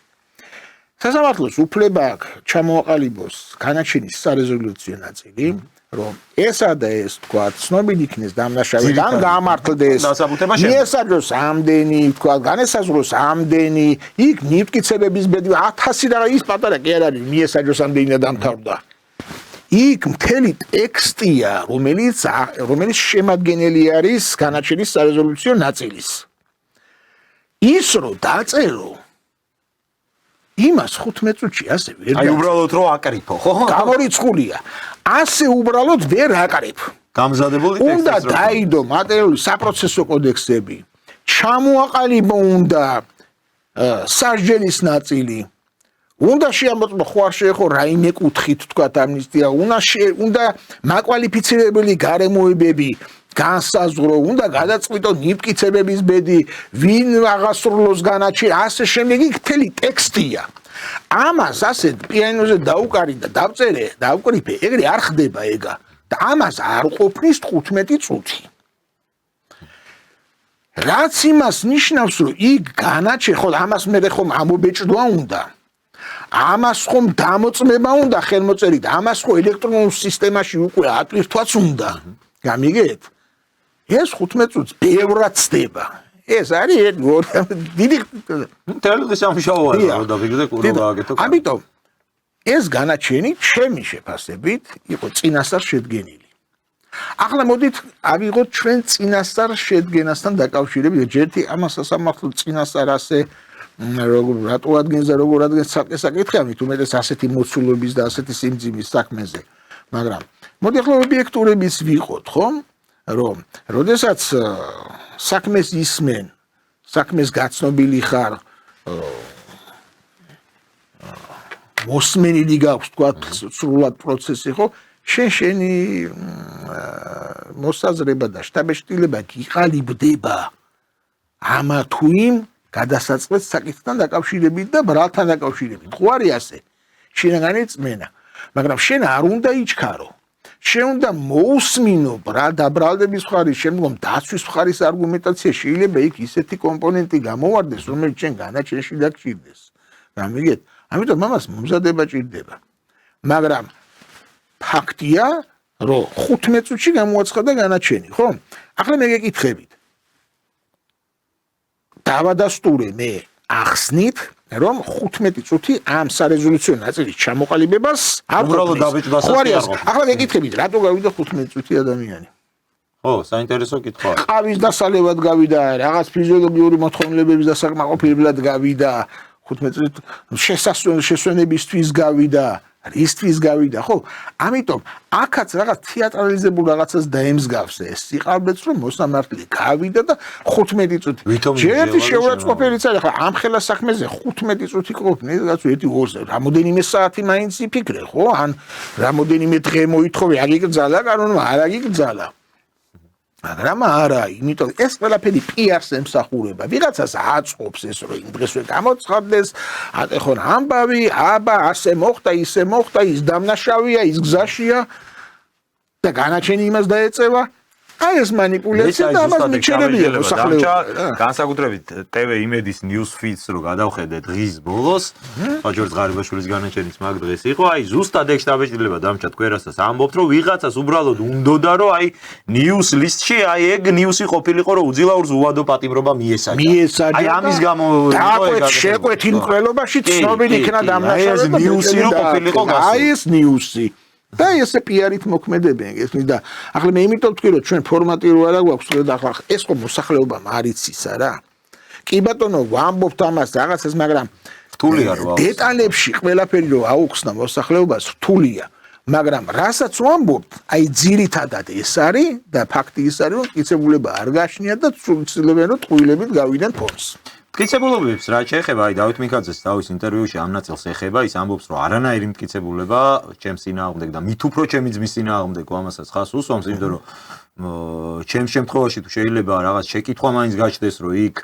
სასამართლოს უფლება აქვს ჩამოაყალიბოს განაჩენის სარეზოლუციო ნაწილი, რომ ესა და ეს თქვათ, ცნობილი იქნეს დამნაშავე და გამართლდეს. მიესაჯოს ამდენი, თქვათ, განესაზღვროს ამდენი, იქ მიფკიცებების ბედი 1000 და ის პატარა კი არ არის, მიესაჯოს ამდენი და დამთავრდა. იქ მთელი ტექსტია, რომელიც შემადგენელი არის განაჩენის სარეზოლუციო ნაწილის. ის რომ დაწერო იმას 15 წუთში ასე ვერ აი უბრალოდ რომ აკრიფო, ხო? გამორიცხულია. ასე უბრალოდ ვერ აკრიფ. გამზადებული ტექსტი. უნდა დაიდო მატერიალური საპროცესო კოდექსები. ჩამოაყალიბო უნდა სასჯელის ნაწილი. უნდა შეამოწმო ხო არ შეეხო რაიმე კუთხით თქვათ ამნისტია, უნდა მაკვალიფიცირებელი გარემოებები განსაზღვრო, უნდა გადაწყვიტონ მიფკიცებების ბედი, ვინ აღასრულოს განაჩენი, ასე შემდეგ იქ მთელი ტექსტია. ამას ასე პიანოზე დაუკარი და დავწერე, დავკრიფე, ეგრე არ ხდება ეგა. და ამას არ ყოფნის 15 წუთი. რაც იმას ნიშნავს, რომ იქ განაჩენი, ხო ამას მე ხომ ამობეჭდვა უნდა. ამას ხომ დამოწმება უნდა ხელმოწერით, ამას ხო ელექტრონულ სისტემაში უკვე ატვირთვაც უნდა. გამიგეთ? ეს 15 წუთს ბევრად ცდება. ეს არის დიდი თელოდი სამშაოა რომ დავიგდე ყურება აგეთო. ამიტომ ეს განაჩენი ჩემი შეფასებით იყო წინასწარ შედგენილი. ახლა მოდით ავიღოთ ჩვენ წინასწარ შედგენასთან დაკავშირებით, ჯერთი ამას სასამართლო წინასწარ ასე რატო ადგენს და როგორ ადგენს საკითხი ამით უმეტეს ასეთი მოცულობის და ასეთი სიმძიმის საქმეზე. მაგრამ მოდი ახლა ობიექტურების ვიყოთ, ხო? რომ როდესაც საქმეს ისმენ, საქმეს გაცნობილი ხარ, მოსმენილი გაქვს, თქვათ, სრულად პროცესი, ხო? შენი მოსაზრება და შტაბეშტილება გიყალიბდება ამა თუ იმ გადასაწყვეტ საკითხთან დაკავშირებით და ბრალთან დაკავშირებით. ხო არის ასე? შენგანი წმენა. მაგრამ შენ არ უნდა იჩქარო. შენ უნდა მოусმინო დაბრალდების მხარის, შემდგომ დაცვის მხარის არგუმენტაცია, შეიძლება იქ ისეთი კომპონენტი გამოვარდეს, რომელიც შენ განაჩენში დაგჭირდეს. გამიგეთ? ამიტომ ამას მომზადება ჭირდება. მაგრამ ფაქტია, რომ 15 წუთში გამოაცხადა განაჩენი, ხო? ახლა მე გეკითხებით. დავადასტურე მე ახსნით, რომ 15 წუთი ამ სარეზოლუციო ნაწილის ჩამოყალიბებას არ ყოფნის. ხო არის. ახლა გეკითხებით, რატო გავიდა 15 წუთი ადამიანი? ხო, საინტერესო კითხვაა. ყავის დასალევად გავიდა, რაღაც ფიზიოლოგიური მოთხოვნილებების დასაკმაყოფილებლად გავიდა, 15 წუთი შესვენებისთვის გავიდა. რისთვის გავიდა, ხო? ამიტომ აქაც რაღაც თეატრალიზებულ რაღაცას დაემსგავს ეს. სიყალბეც რომ მოსამართლე გავიდა და 15 წუთი. ჯერეთი შეურაცხყოფელიც არის, ხა ამ ხელა საქმეზე 15 წუთი ყოფნა, რაღაც ერთი ორზე, რამოდენიმე საათი მაინც იფიქრე, ხო? ან რამოდენიმე დღე მოითხოვე, არ იგრძალა კანონმა, არ იგრძალა. მაგრამ არა, იმიტომ ეს ყველაფერი პიარს ემსახურება. ვიღაცას აწყობს ეს რომ იმ დღესვე გამოცხადდეს, ატეხონ ამბავი, აბა ასე მოხდა, ისე მოხდა, ის დამნაშავეა, ის გზაშია და განაჩენი იმას დაეწევა. აი ეს მანიპულაცია და ამას მიჩერებია მოსახლეობა. განსაკუთრებით TV იმედის news feeds რო გადავხედე დღის ბოლოს, ხაჯორ ღარიბაშვილის განაჩენის მაგ დღეს იყო, აი ზუსტად ეგ შტაბეჭდილება დამჭა თქვენასაც ამბობთ, რომ ვიღაცას უბრალოდ უნდოდა, რომ აი news list-ში აი ეგ news-ი ყოფილიყო, რომ უძილაურს უვადო პატიმრობა მიესაჯა. აი ამის გამო შეკვეთ იმ ყველობაში ცნობილი იქნა დამნაშავე და news-ი რო ყოფილიყო გასული. აი ეს news-ი და ესე PR-ით მოქმედებენ ესმის და ახლა მე იმიტომ ვთქვი რომ ჩვენ ფორმატი რო არა გვაქვს და ახლა ეს ხო მოსახლეობამ არ იცის არა კი ბატონო ვამბობთ ამას რაღაცას მაგრამ რთულია რა დეტალებში ყველაფერი რო აუხსნა მოსახლეობას რთულია მაგრამ რასაც ვამბობთ აი ძირითადად ეს არის და ფაქტი ის არის რომ მტკიცებულება არ გააჩნია და ცდილობენ რომ ტყუილებით გავიდენ ფონს მტკიცებულებებს რა შეეხება აი დავით მიქაძეს თავის ინტერვიუში ამ ნაწილს ეხება ის ამბობს რომ არანაირი მტკიცებულება ჩემს წინააღმდეგ და მით უფრო ჩემი ძმის წინააღმდეგ ამასაც ხას უსვამს იმიტომ რომ ჩემს შემთხვევაში თუ შეიძლება რაღაც შეკითხვა მაინც გაჩნდეს რომ იქ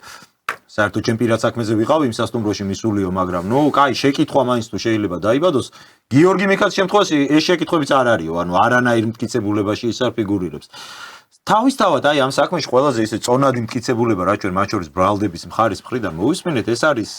საერთოდ ჩემ პირად საქმეზე ვიყავ იმ სასტუმროში მისულიო მაგრამ ნუ კაი შეკითხვა მაინც თუ შეიძლება დაიბადოს გიორგი მიქაძის შემთხვევაში ეს შეკითხვებიც არ არისო ანუ არანაირი მტკიცებულებაში ის არ ფიგურირებს თავისთავად აი ამ საქმეში ყველაზე ისე წონადი მტკიცებულება რა ჩვენ მათ შორის ბრალდების მხარის მხრიდან მოვისმენთ ეს არის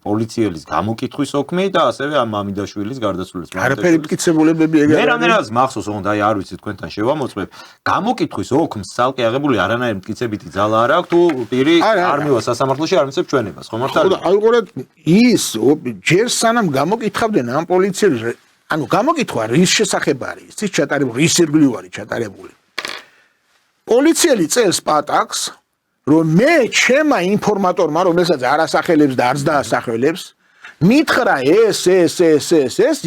პოლიციელის გამოკითხვის ოქმი და ასევე ამ მამიდაშვილის გარდაცვალების არაფერი მტკიცებულებები ეგ მე რამდენადაც მახსოვს ოღონდ აი არ ვიცი თქვენთან შევამოწმებ გამოკითხვის ოქმს ცალკე აღებული არანაირი მტკიცებითი ძალა არ აქვს თუ პირი არ მივა სასამართლოში არ მიცემ ჩვენებას ხომ მართალია აი უყურეთ ის ჯერ სანამ გამოკითხავდნენ ამ პოლიციელს ანუ გამოკითხვა რის შესახებ არის ის ჩატარებული რის ირგვლივ არის ჩატარებული პოლიციელი წელს პატაკს რომ მე ჩემმა ინფორმატორმა რომელსაც არ ასახელებს და არც დაასახელებს მითხრა ეს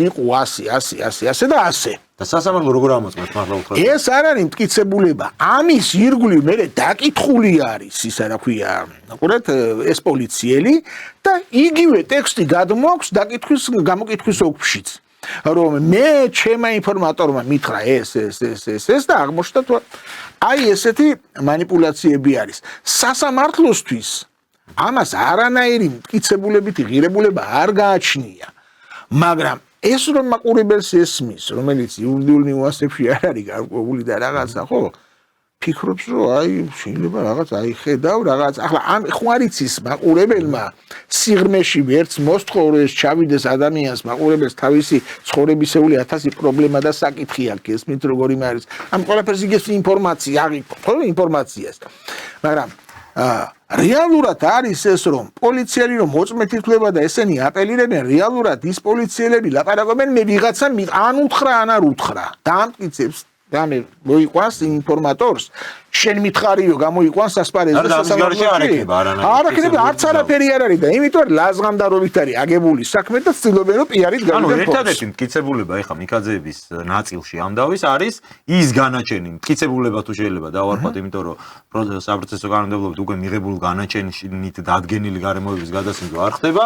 იყო 100 და 100 და სასამართლო როგორ ამოწმებს მართლა უთხრა ეს არ არის მტკიცებულება ამის ირგვლივ მე დაკითხული არის ისა რა ქვია უყურეთ ეს პოლიციელი და იგივე ტექსტი გადმოაქვს დაკითხვის გამოკითხვის ოქშიც რომ მე ჩემმა ინფორმატორმა მითხრა ეს და აღმოჩნდა თუ აი ესეთი манипуляციები არის სასამართლოსთვის ამას არანაირი მტკიცებულებითი ღირებულება არ გააჩნია მაგრამ ეს რომ მაყურებელს ესმის რომელიც იურიდიულ ნიუანსებში არ არის გარკვეული და რაღაცა ხო ფიქრობს რომ აი შეიძლება რაღაც აიხედავ რაღაც ახლა ამ ხوارიცის მაყურებელმა სიღრმეში ვერც მოსთხოვდეს ჩავიდეს ადამიანს მაყურებელს თავისი ცხოვრებისეული 1000 პრობლემა და საკითხი აქვს ესმით როგორი არის ამ ყველაფერს იგებს ინფორმაცია აღიქო ხო ინფორმაციას მაგრამ რეალურად არის ეს რომ პოლიციელი რომ მოწმეთ ითვლება და ესენი აპელირებენ რეალურად ის პოლიციელები ლაპარაკობენ მე ვიღაცა ან უთხრა ან არ უთხრა და ამტკიცებს და მე მოიყვანს ინფორმატორს შენ მითხარიო გამოიყვანს ასპარეზზე სასამართლოში არ ეკება არაფერი არც არაფერი არ არის და იმიტომ ლაზღამდარობით არის აგებული საქმე და ცდილობენ რომ პიარით გავიდენ ანუ ერთადერთი მტკიცებულება ეხა მიქაძეების ნაწილში ამ დავის არის ის განაჩენი მტკიცებულება თუ შეიძლება დავარქვათ იმიტომ რომ საპროცესო კანონმდებლობით უკვე მიღებულ განაჩენით დადგენილი გარემოების გადასინჯვა არ ხდება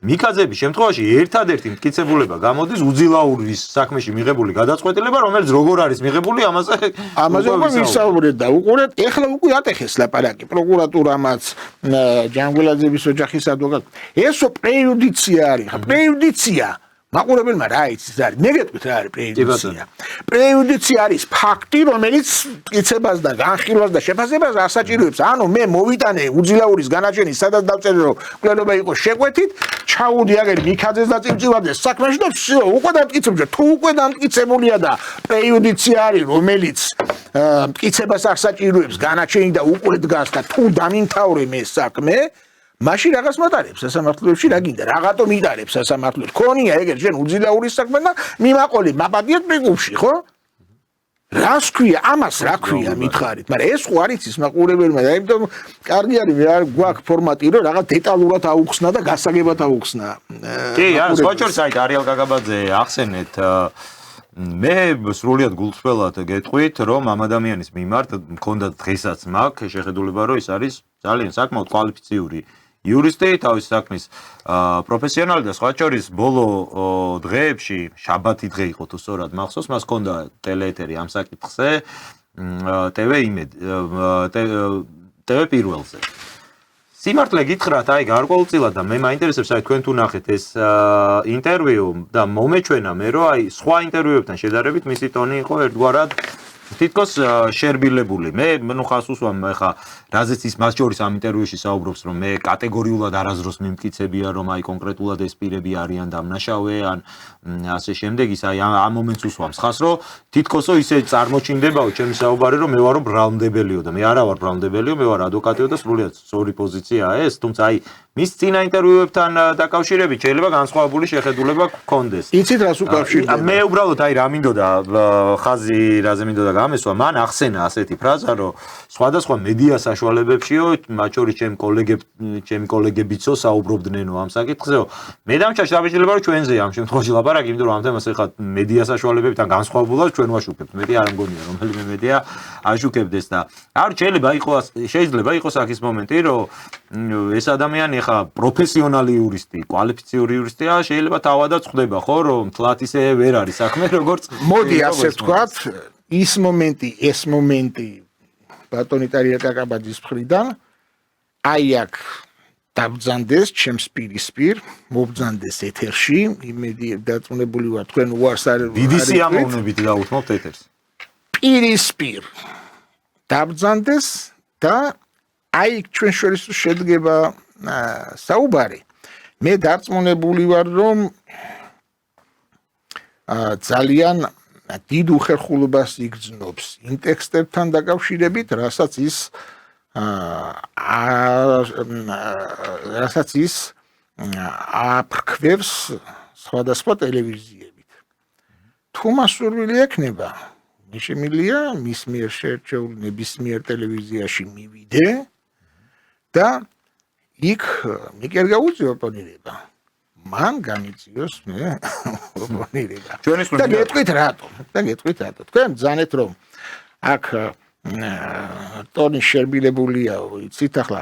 მიქაძეების შემთხვევაში ერთადერთი მტკიცებულება გამოდის უძილაურის საქმეში მიღებული გადაწყვეტილება რომელიც როგორ არის მიღებული ამაზე უკვე ვისაუბრეთ და უყურეთ ეხლა უკვე ატეხეს ლაპარაკი პროკურატურამაც ჯანგველაძეების ოჯახის ადვოკატ ესო პრეიუდიცია არის ხა პრეიუდიცია მაყურებელმა რა იცის არის მე გეტყვით რა არის პრეიუდიცია პრეიუდიცია არის ფაქტი რომელიც მტკიცებას და განხილვას და შეფასებას ასაჭიროებს ანუ მე მოვიტანე უძილაურის განაჩენი სადაც დავწერე რომ კვლელობა იყო შეკვეთით ჩაუდი აგერ მიქაძეს და წიმწივაძეს საქმეში და უკვე დამტკიცებია თუ უკვე დამტკიცებულია და პრეიუდიცია არის რომელიც მტკიცებას ასაჭიროებს განაჩენი და უკვე დგას და თუ დამიმთავრე მე საქმე მაშინ რაღაც მატარებს სასამართლოებში რა გინდა რაღაცო მიტარებს სასამართლოში ქონია ეგერ შენ უძილაურის საქმე და მიმაყოლე მაპატიეთ პრიკუბში ხო რას ქვია ამას რა ქვია მითხარით მაგრამ ეს ხო არ იცის მაყურებელმა და იმიტომ კარგი არის მე არ გვაქვს ფორმატი რომ რაღაც დეტალურად აუხსნა და გასაგებად აუხსნა კი არა სპორტის საიტ არიელ გაგაბაძე ახსენეთ მე სრულიად გულწრფელად გეტყვით რომ ამ ადამიანის მიმართ მქონდა დღესაც მაქვს შეხედულება რომ ის არის ძალიან საკმაოდ კვალიფიციური იურისტი თავის საქმის პროფესიონალი და სხვა შორის ბოლო დღეებში შაბათი დღე იყო თუ სწორად მახსოვს მას ჰქონდა ტელეეთერი ამ საკითხზე TV პირველზე სიმართლე გითხრათ აი გარკვეულწილად და მე მაინტერესებს აი თქვენ თუ ნახეთ ეს ინტერვიუ და მომეჩვენა მე რომ აი სხვა ინტერვიუებთან შედარებით მისი ტონი იყო ერთგვარად თითქოს შერბილებული. მე ნუ ხას უსვამ ეხა რაზეც ის მას შორის ამ ინტერვიუში საუბრობს რომ მე კატეგორიულად არასდროს მიმტკიცებია რომ აი კონკრეტულად ეს პირები არიან დამნაშავე ან ასე შემდეგ ის აი ამ მომენტს უსვამს ხას რომ თითქოსო ისე წარმოჩინდებაო ჩემი საუბარი რომ მე ვარო ბრალმდებელიო და მე არა ვარ ბრალმდებელიო მე ვარ ადვოკატიო და სრულიად სწორი პოზიციაა ეს თუმცა აი მის წინა ინტერვიუებთან დაკავშირებით შეიძლება განსხვავებული შეხედულება გქონდეს. იცით რას უკავშირდება? მე უბრალოდ აი რა მინდოდა ხაზი რაზე მინდოდა გამესვა, მან ახსენა ასეთი ფრაზა, რომ სხვადასხვა მედია საშუალებებშიო, მათ შორის ჩემი კოლეგებიცო საუბრობდნენო ამ საკითხზეო. მე დამჭა შაბეჭდილება რომ ჩვენზე ამ შემთხვევაში ლაპარაკი, იმიტომ რომ ამ თემას ეხლა მედია საშუალებებთან განსხვავებულად ჩვენ ვაშუქებთ. მეტი არ მგონია რომელიმე მედია აშუქებდეს და არ შეიძლება იყოს აქ ის მომენტი, რომ ეს ადამიანი ხა პროფესიონალი იურისტი, კვალიფიციური იურისტია, შეიძლება თავადაც ხვდება, ხო, რომ თლათ ისე ვერ არის საქმე, როგორც მოდი ასე ვთქვათ, ეს მომენტი ბატონი ტარია კაკაბაძის მხრიდან აი აქ დაბრძანდეს ჩემს პირისპირ, მობრძანდეს ეთერში, იმედი დაწუნებული ვარ თქვენ უარს არ დიდი სიამოვნებით დაუთმობთ ეთერს. პირისპირ დაბრძანდეს და აი ჩვენ შორის შედგება საუბარი. მე დარწმუნებული ვარ რომ ძალიან დიდ უხერხულობას იგრძნობს იმ ტექსტებთან დაკავშირებით, რასაც ის აფრქვევს სხვადასხვა ტელევიზიებით. თუ მასურვილი ექნება, მე შემიძლია მის მიერ შერჩეული ნებისმიერ ტელევიზიაში მივიდე და იქ მიკერგა უწევ ოპონირება. მან გამიწიოს მე ოპონირება. და გეტყვით რატო? თქვენ ბრძანეთ რომ აქ ტონი შერბილებულია, იცით ახლა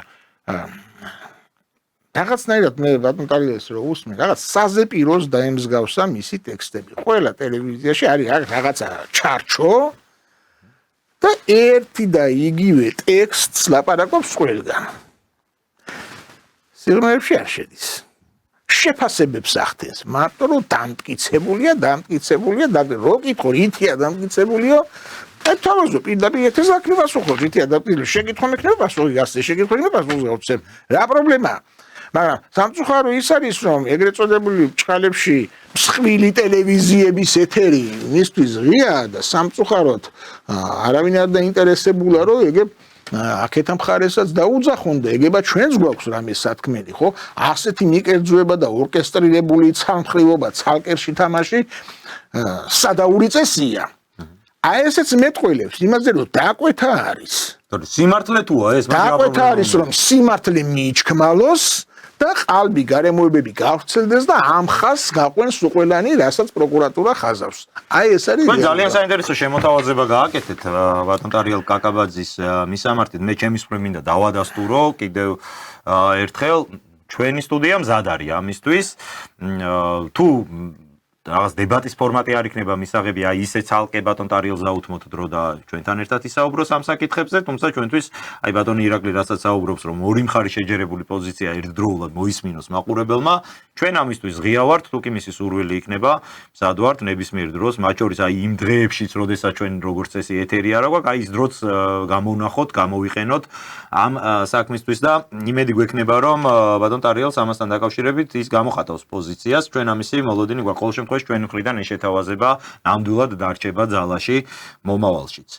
რაღაცნაირად მე ბატონ ტარიელს რო უსმენ, რაღაც საზეპიროს დაემსგავსა მისი ტექსტები. ყველა ტელევიზიაში არის რაღაცა ჩარჩო და ერთი და იგივე ტექსტს ლაპარაკობს ყველგან. სიღრმეებში არ შედის. შეფასებებს ახდენს, მარტო რომ დამტკიცებულია და რო კითხო რითია დამტკიცებულიო, თავაზობ პირდაპირ ეთერს აქ მივასუხოთ, რითია დამტკიცებული, შეკითხვა მექნება პასუხი გასცე, შეკითხვა მექნება პასუხი გავცემ. რა პრობლემაა? მაგრამ სამწუხარო ის არის, რომ ეგრეთ წოდებული ბრჭყალებში მსხვილი ტელევიზიების ეთერი მისთვის ღიაა და სამწუხაროდ არავინ არ დაინტერესებულა, რომ ეგ აქეთა მხარესაც დაუძახონ და ეგება ჩვენს გვაქვს რამე სათქმელი, ხო? ასეთი მიკერძოება და ორკესტრირებული ცალმხრივობა, ცალკერში თამაში სადაური წესია. აი ესეც მეტყველებს იმაზე რომ დაკვეთა არის. სიმართლე თუა ეს? დაკვეთა არის რომ სიმართლე მიიჩქმალოს და ყალბი გარემოებები გავრცელდეს და ამ ხაზს გაყვენს უყველანი, რასაც პროკურატურა ხაზავს. აი ეს არის ძალიან საინტერესო შემოთავაზება გააკეთეთ ბატონ ტარიელ კაკაბაძის მისამართით. მე ჩემის მხრივ მინდა დავადასტურო კიდევ ერთხელ ჩვენი სტუდია მზად არის ამისთვის. თუ რაღაც დებატის ფორმატი არ იქნება მისაღები, აი ისე ცალკე ბატონ ტარიელს დაუთმოთ დრო და ჩვენთან ერთად ისაუბროს ამ საკითხებზე, თუმცა ჩვენთვის აი ბატონი ირაკლი რასაც საუბრობს, რომ ორი მხარი შეჯერებული პოზიცია ერთდროულად მოისმინოს მაყურებელმა, ჩვენ ამისთვის ღია ვართ, თუ კი მისი სურვილი იქნება, მზად ვართ ნებისმიერ დროს, მათ შორის აი იმ დღეებშიც, როდესაც ჩვენ როგორც წესი ეთერი არა გვაქვს, აი ის დროც გამოვნახოთ, გამოვიყენოთ ამ საქმისთვის და იმედი გვექნება, რომ ბატონ ტარიელს ამასთან დაკავშირებით ის გამოხატავს პოზიციას, ჩვენ ამისი მოლოდინი გვაქვს ყოველ შემთხვევაში ჩვენ მხრიდან ეს შეთავაზება ნამდვილად დარჩება ძალაში მომავალშიც.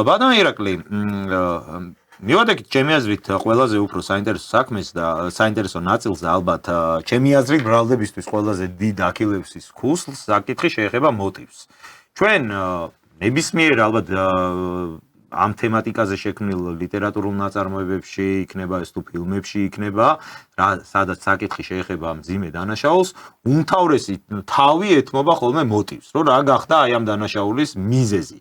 ბატონ ირაკლი, მივადგეთ ჩემი აზრით ყველაზე უფრო საინტერესო საქმეს და საინტერესო ნაწილს და ალბათ ჩემი აზრით ბრალდებისთვის ყველაზე დიდ აქილევსის ქუსლს საკითხი შეეხება მოტივს. ჩვენ ნებისმიერ ალბათ ამ თემატიკაზე შექმნილ ლიტერატურულ ნაწარმოებებში იქნება ეს თუ ფილმებში იქნება, სადაც საკითხი შეეხება მძიმე დანაშაულს, უმთავრესი თავი ეთმობა ხოლმე მოტივს, რომ რა გახდა აი ამ დანაშაულის მიზეზი.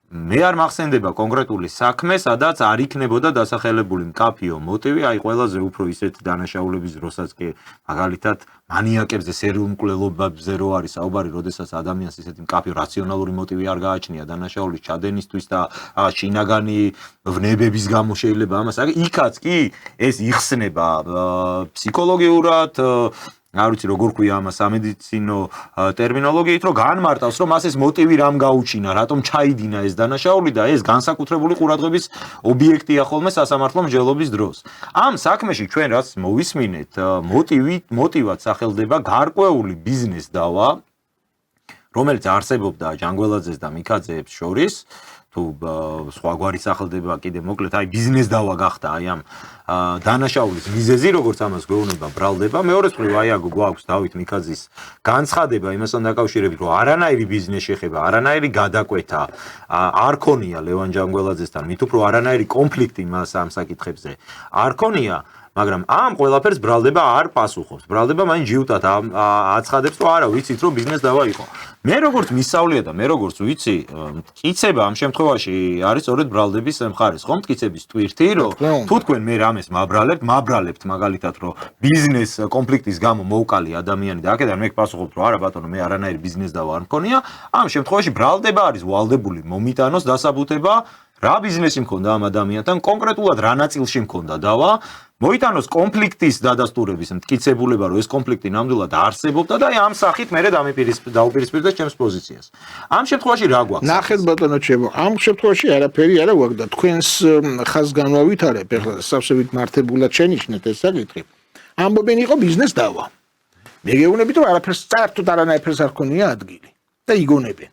მე არ მახსენდება კონკრეტული საქმე, სადაც არ იქნებოდა დასახელებული მკაფიო მოტივი, აი ყველაზე უფრო ისეთი დანაშაულების დროსაც კი მაგალითად მანიაკებზე, სერიულ მკვლელობებზე რო არის საუბარი, როდესაც ადამიანს ისეთი მკაფიო რაციონალური მოტივი არ გააჩნია დანაშაულის ჩადენისთვის და შინაგანი ვნებების გამო შეიძლება ამას, იქაც კი ეს იხსნება ფსიქოლოგიურად არ ვიცი როგორ ქვია ამას სამედიცინო ტერმინოლოგიით, რომ განმარტავს, რომ მას ეს მოტივი რამ გაუჩინა, რატომ ჩაიდინა ეს დანაშაული და ეს განსაკუთრებული ყურადღების ობიექტია ხოლმე სასამართლო მსჯელობის დროს. ამ საქმეში ჩვენ რაც მოვისმინეთ, მოტივად სახელდება გარკვეული ბიზნეს დავა, რომელიც არსებობდა ჯანგველაძეს და მიქაძეებს შორის, თუ სხვაგვარი სახელდება კიდე მოკლედ, აი ბიზნეს დავა გახდა აი ამ დანაშაულის მიზეზი, როგორც ამას გვეუბნება ბრალდება. მეორე მხრივ აი აგ გვაქვს დავით მიქაძის განცხადება იმასთან დაკავშირებით, რომ არანაირი ბიზნეს შეხება, არანაირი გადაკვეთა არ ქონია ლევან ჯანგველაძესთან, მით უფრო არანაირი კონფლიქტი მას ამ საკითხებზე არ ქონია. მაგრამ ამ ყველაფერს ბრალდება არ პასუხობს. ბრალდება მაინც ჯიუტად აცხადებს, რომ არა, ვიცით, რომ ბიზნეს დავა იყო. მე როგორც მისავლია და მე როგორც ვიცი, მტკიცება ამ შემთხვევაში არის სწორედ ბრალდების მხარეს, ხო? მტკიცების ტვირთი, რომ თუ თქვენ მე რამეს მაბრალებთ მაგალითად, რომ ბიზნეს კონფლიქტის გამო მოვკალი ადამიანი და აქედან მე გპასუხობთ, რომ არა ბატონო, მე არანაირი ბიზნეს დავა არ მქონია, ამ შემთხვევაში ბრალდება არის ვალდებული მომიტანოს დასაბუთება, რა ბიზნესი მქონდა ამ ადამიანთან, კონკრეტულად რა ნაწილში მქონდა დავა, მოიტანოს კონფლიქტის დადასტურების მტკიცებულება, რომ ეს კონფლიქტი ნამდვილად არსებობდა და აი ამ სახით მე დაუპირისპირდა ჩემს პოზიციას. ამ შემთხვევაში რა გვაქვს? ნახეთ ბატონო ჩემო, ამ შემთხვევაში არაფერი არა გვაქვს და თქვენს ხაზს განვავითარებ, ეხლა სავსებით მართებულად შენიშნეთ ეს საკითხი. ამბობენ იყო ბიზნეს დავა. მე გეუბნებით, რომ არაფერს საერთოდ არანაირს არ ქონია ადგილი და იგონებენ.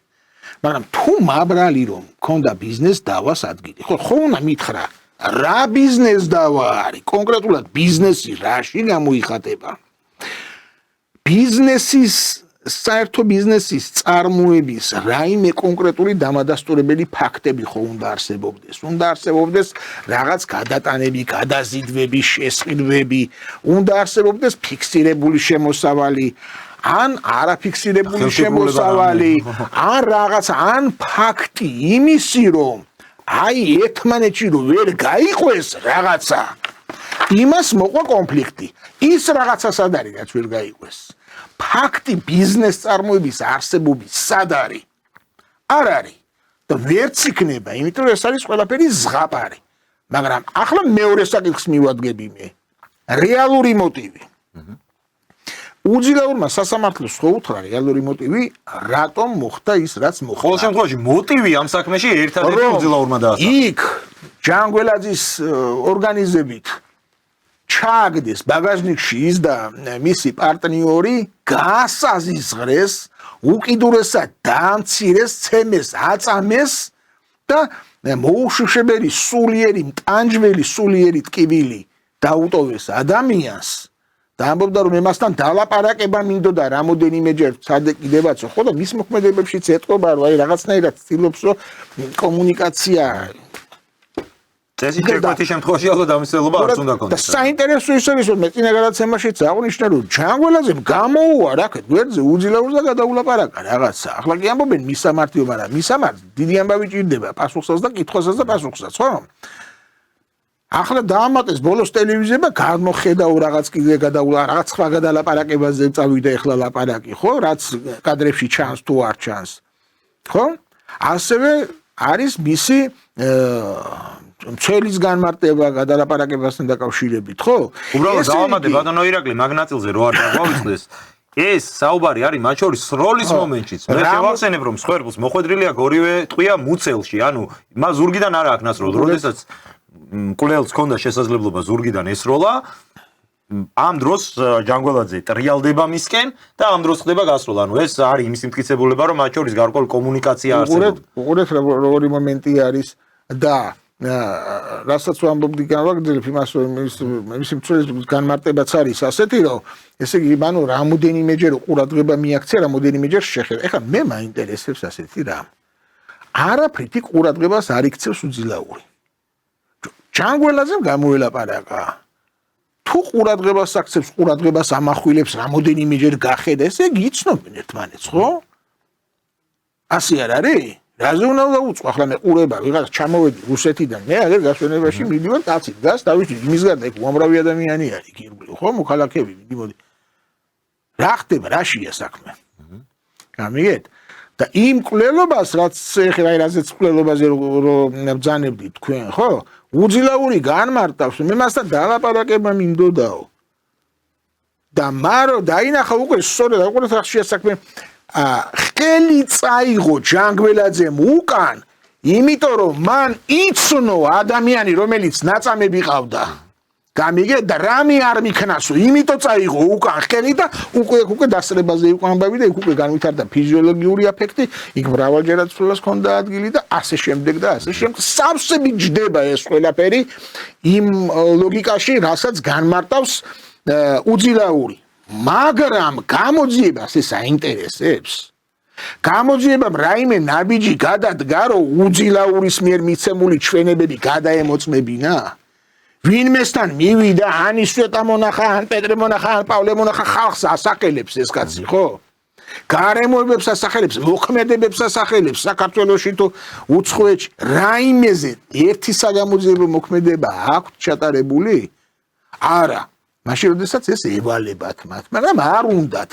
მაგრამ თუ მაბრალი რომ მქონდა ბიზნეს დავას ადგილი, ხო უნდა მითხრა რა ბიზნეს დავა არის, კონკრეტულად ბიზნესი რაში გამოიხატება. ბიზნესის საერთო ბიზნესის წარმოების რაიმე კონკრეტული დამადასტურებელი ფაქტები ხო უნდა არსებობდეს. უნდა არსებობდეს რაღაც გადატანები, გადაზიდვები, შესყიდვები, უნდა არსებობდეს ფიქსირებული შემოსავალი, ან არაფიქსირებული შემოსავალი, ან რაღაც, ან ფაქტი იმისი, რომ აი ერთმანეთში რომ ვერ გაიყვეს რაღაცა, იმას მოყვა კონფლიქტი. ის რაღაცა სად არის, რაც ვერ გაიყვეს? ფაქტი ბიზნეს წარმოების არსებობის სად არის? არ არის. და ვერც იქნება, იმიტომ რომ ეს არის ყველაფერი ზღაპარი. მაგრამ ახლა მეორე საკითხს მივადგები მე. რეალური მოტივი. უძილაურმა სასამართლოს ხო უთხრა რეალური მოტივი, რატომ მოხდა ის, რაც მოხდა. ყოველ შემთხვევაში მოტივი ამ საქმეში ერთადერთი უძილაურმა დაასახა. იქ ჯანგველაძის ორგანიზებით ჩააგდეს ბაგაჟნიკში ის და მისი პარტნიორი გაასაზიზღრეს, უკიდურესად დაამცირეს, ცემეს, აწამეს და მოუშუშებელი სულიერი, მტანჯველი სულიერი ტკივილი დაუტოვეს ადამიანს. და ამბობდა რომ ემასთან დალაპარაკება მინდოდა რამოდენიმეჯერ სადეკიდებაცო, ხო და მის მოქმედებებშიც ეტყობა რომ აი რაღაცნაირად ცდილობს რომ კომუნიკაცია წესი შეკვეთის შემთხვევაში ალბათ დამისწრება არც უნდა და კონდეს. საინტერესო ის არის რომ მე წინა გადაცემაშიც აღნიშნა რომ ჯანგველაძემ გამოუვა რაკეთ გვერდზე უძილაურს და გადაულაპარაკა რაღაცა. ახლა კი ამბობენ მისამართიო, მაგრამ მისამართი დიდი ამბავი ჭირდება პასუხსაც და კითხვასაც და პასუხსაც, ხო? ახლა დაამატეს ბოლოს ტელევიზია გამოხედაო რაღაც კიდე გადაულა რაღაც სხვა გადალაპარაკებაზე წავიდა ეხლა ლაპარაკი, ხო? რაც კადრებში ჩანს თუ არ ჩანს. ხო? ასევე არის მისი მცველის განმარტება გადალაპარაკებასთან დაკავშირებით, ხო? უბრალოდ დავამატე ბატონო ირაკლი მაგ ნაწილზე რო არ დაგვავიწყდეს. ეს საუბარი არის მათ შორის სროლის მომენტშიც. მე შევახსენებ რომ მსხვერპლს მოხვედრილი აქვს ორივე ტყვია მუცელში, ანუ მას ზურგიდან არ აქვს ნასროლ, როდესაც მკვლელს ჰქონდა შესაძლებლობა ზურგიდან ესროლა, ამ დროს ჯანგველაძე ტრიალდება მისკენ და ამ დროს ხდება გასროლა. ანუ ეს არის იმის მტკიცებულება, რომ მათ შორის გარკვეული კომუნიკაცია არსებობს. უყურეთ როგორი მომენტი არის და რასაც ვამბობდი განვაგრძელებ იმას, რომ მისი მცველის განმარტებაც არის ასეთი, რომ ესე იგი, ანუ რამოდენიმეჯერ ყურადღება მიაქცია, რამოდენიმეჯერ შეხედა. ეხლა მე მაინტერესებს ასეთი რამ. არაფრითი ყურადღებას არ იქცევს უძილაური. ჯანგველაძემ გამოელაპარაკა. თუ ყურადღებას აქცევს, ყურადღებას ამახვილებს, რამოდენიმეჯერ გახედა, ესე იგი იცნობენ ერთმანეთს, ხო? ასე არ არის? რაზე უნდა დაუწყო? ახლა მე ყურება, ვიღაც ჩამოვედი რუსეთიდან, მე აგერ გასვენებაში მიდივარ კაცი, დგას თავისი იმის გარდა, იქ უამრავი ადამიანი არის, ირგვლივ, ხო, მოქალაქეები, მიდი. რა ხდება, რაშია საქმე? გამიგეთ? და იმ კვლელობას, რაც ეხლა რაზეც კვლელობაზე რომ ბრძანებდით თქვენ, ხო? უძილაური განმარტავს, მე მასთან დალაპარაკება მინდოდაო. და მარო დაინახა უკვე სწორედ უყურეთ რა შეასაქმე ხელი წაიღო ჯანგველაძემ უკან იმიტომ რომ მან იცნო ადამიანი რომელიც ნაწამები ყავდა გამიგე და რამე არ მიქნასო იმიტომ წაიღო უკან ხელი და უკვე დასწრებაზე იყო ამბავი და უკვე განვითარდა ფიზიოლოგიური აფექტი იქ მრავალჯერად ცვლილას ჰქონდა ადგილი და ასე შემდეგ სავსები ჯდება ეს ყველაფერი იმ ლოგიკაში რასაც განმარტავს უძილაური მაგრამ გამოძიებას ეს აინტერესებს გამოძიებამ რაიმე ნაბიჯი გადადგა რომ უძილაურის მიერ მიცემული ჩვენებები გადაემოწმებინა ვინმესთან მივიდა ან ისვეტა მონახა ან პეტრე მონახა ან პავლე მონახა ხალხს ასახელებს ეს კაცი ხო გარემოებებს ასახელებს მოქმედებებს ასახელებს საქართველოში თუ უცხოეთში რაიმეზე ერთი საგამოძიებო მოქმედება აქვს ჩატარებული არა მაშინ როდესაც ეს ევალებათ მათ მაგრამ არ უნდათ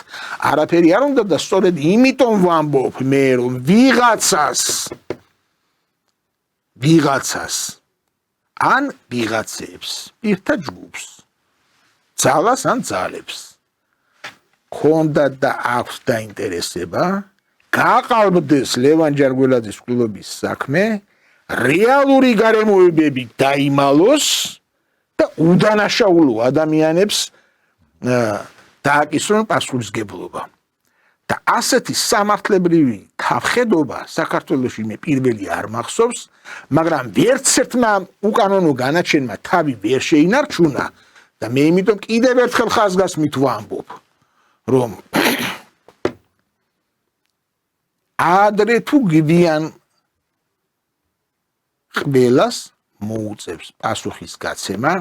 არაფერი არ უნდა და სწორედ იმიტომ ვამბობ მე რომ ვიღაცას ან ვიღაცებს ერთად ჯგუფს ძალას ან ძალებს ქონდა და აქვს დაინტერესება გაყალბდეს ლევან ჯანგველაძის კლუბის საქმე რეალური გარემოებები დაიმალოს და უდანაშაულო ადამიანებს დააკისრონ პასუხისმგებლობა და ასეთი სამართლებრივი თავხედობა საქართველოში მე პირველი არ მახსოვს მაგრამ ვერცერთმა უკანონო განაჩენმა თავი ვერ შეინარჩუნა და მე იმიტომ კიდევ ერთხელ ხაზგასმით ვამბობ რომ ადრე თუ გიდიან ყველას მოუწევს პასუხის გაცემა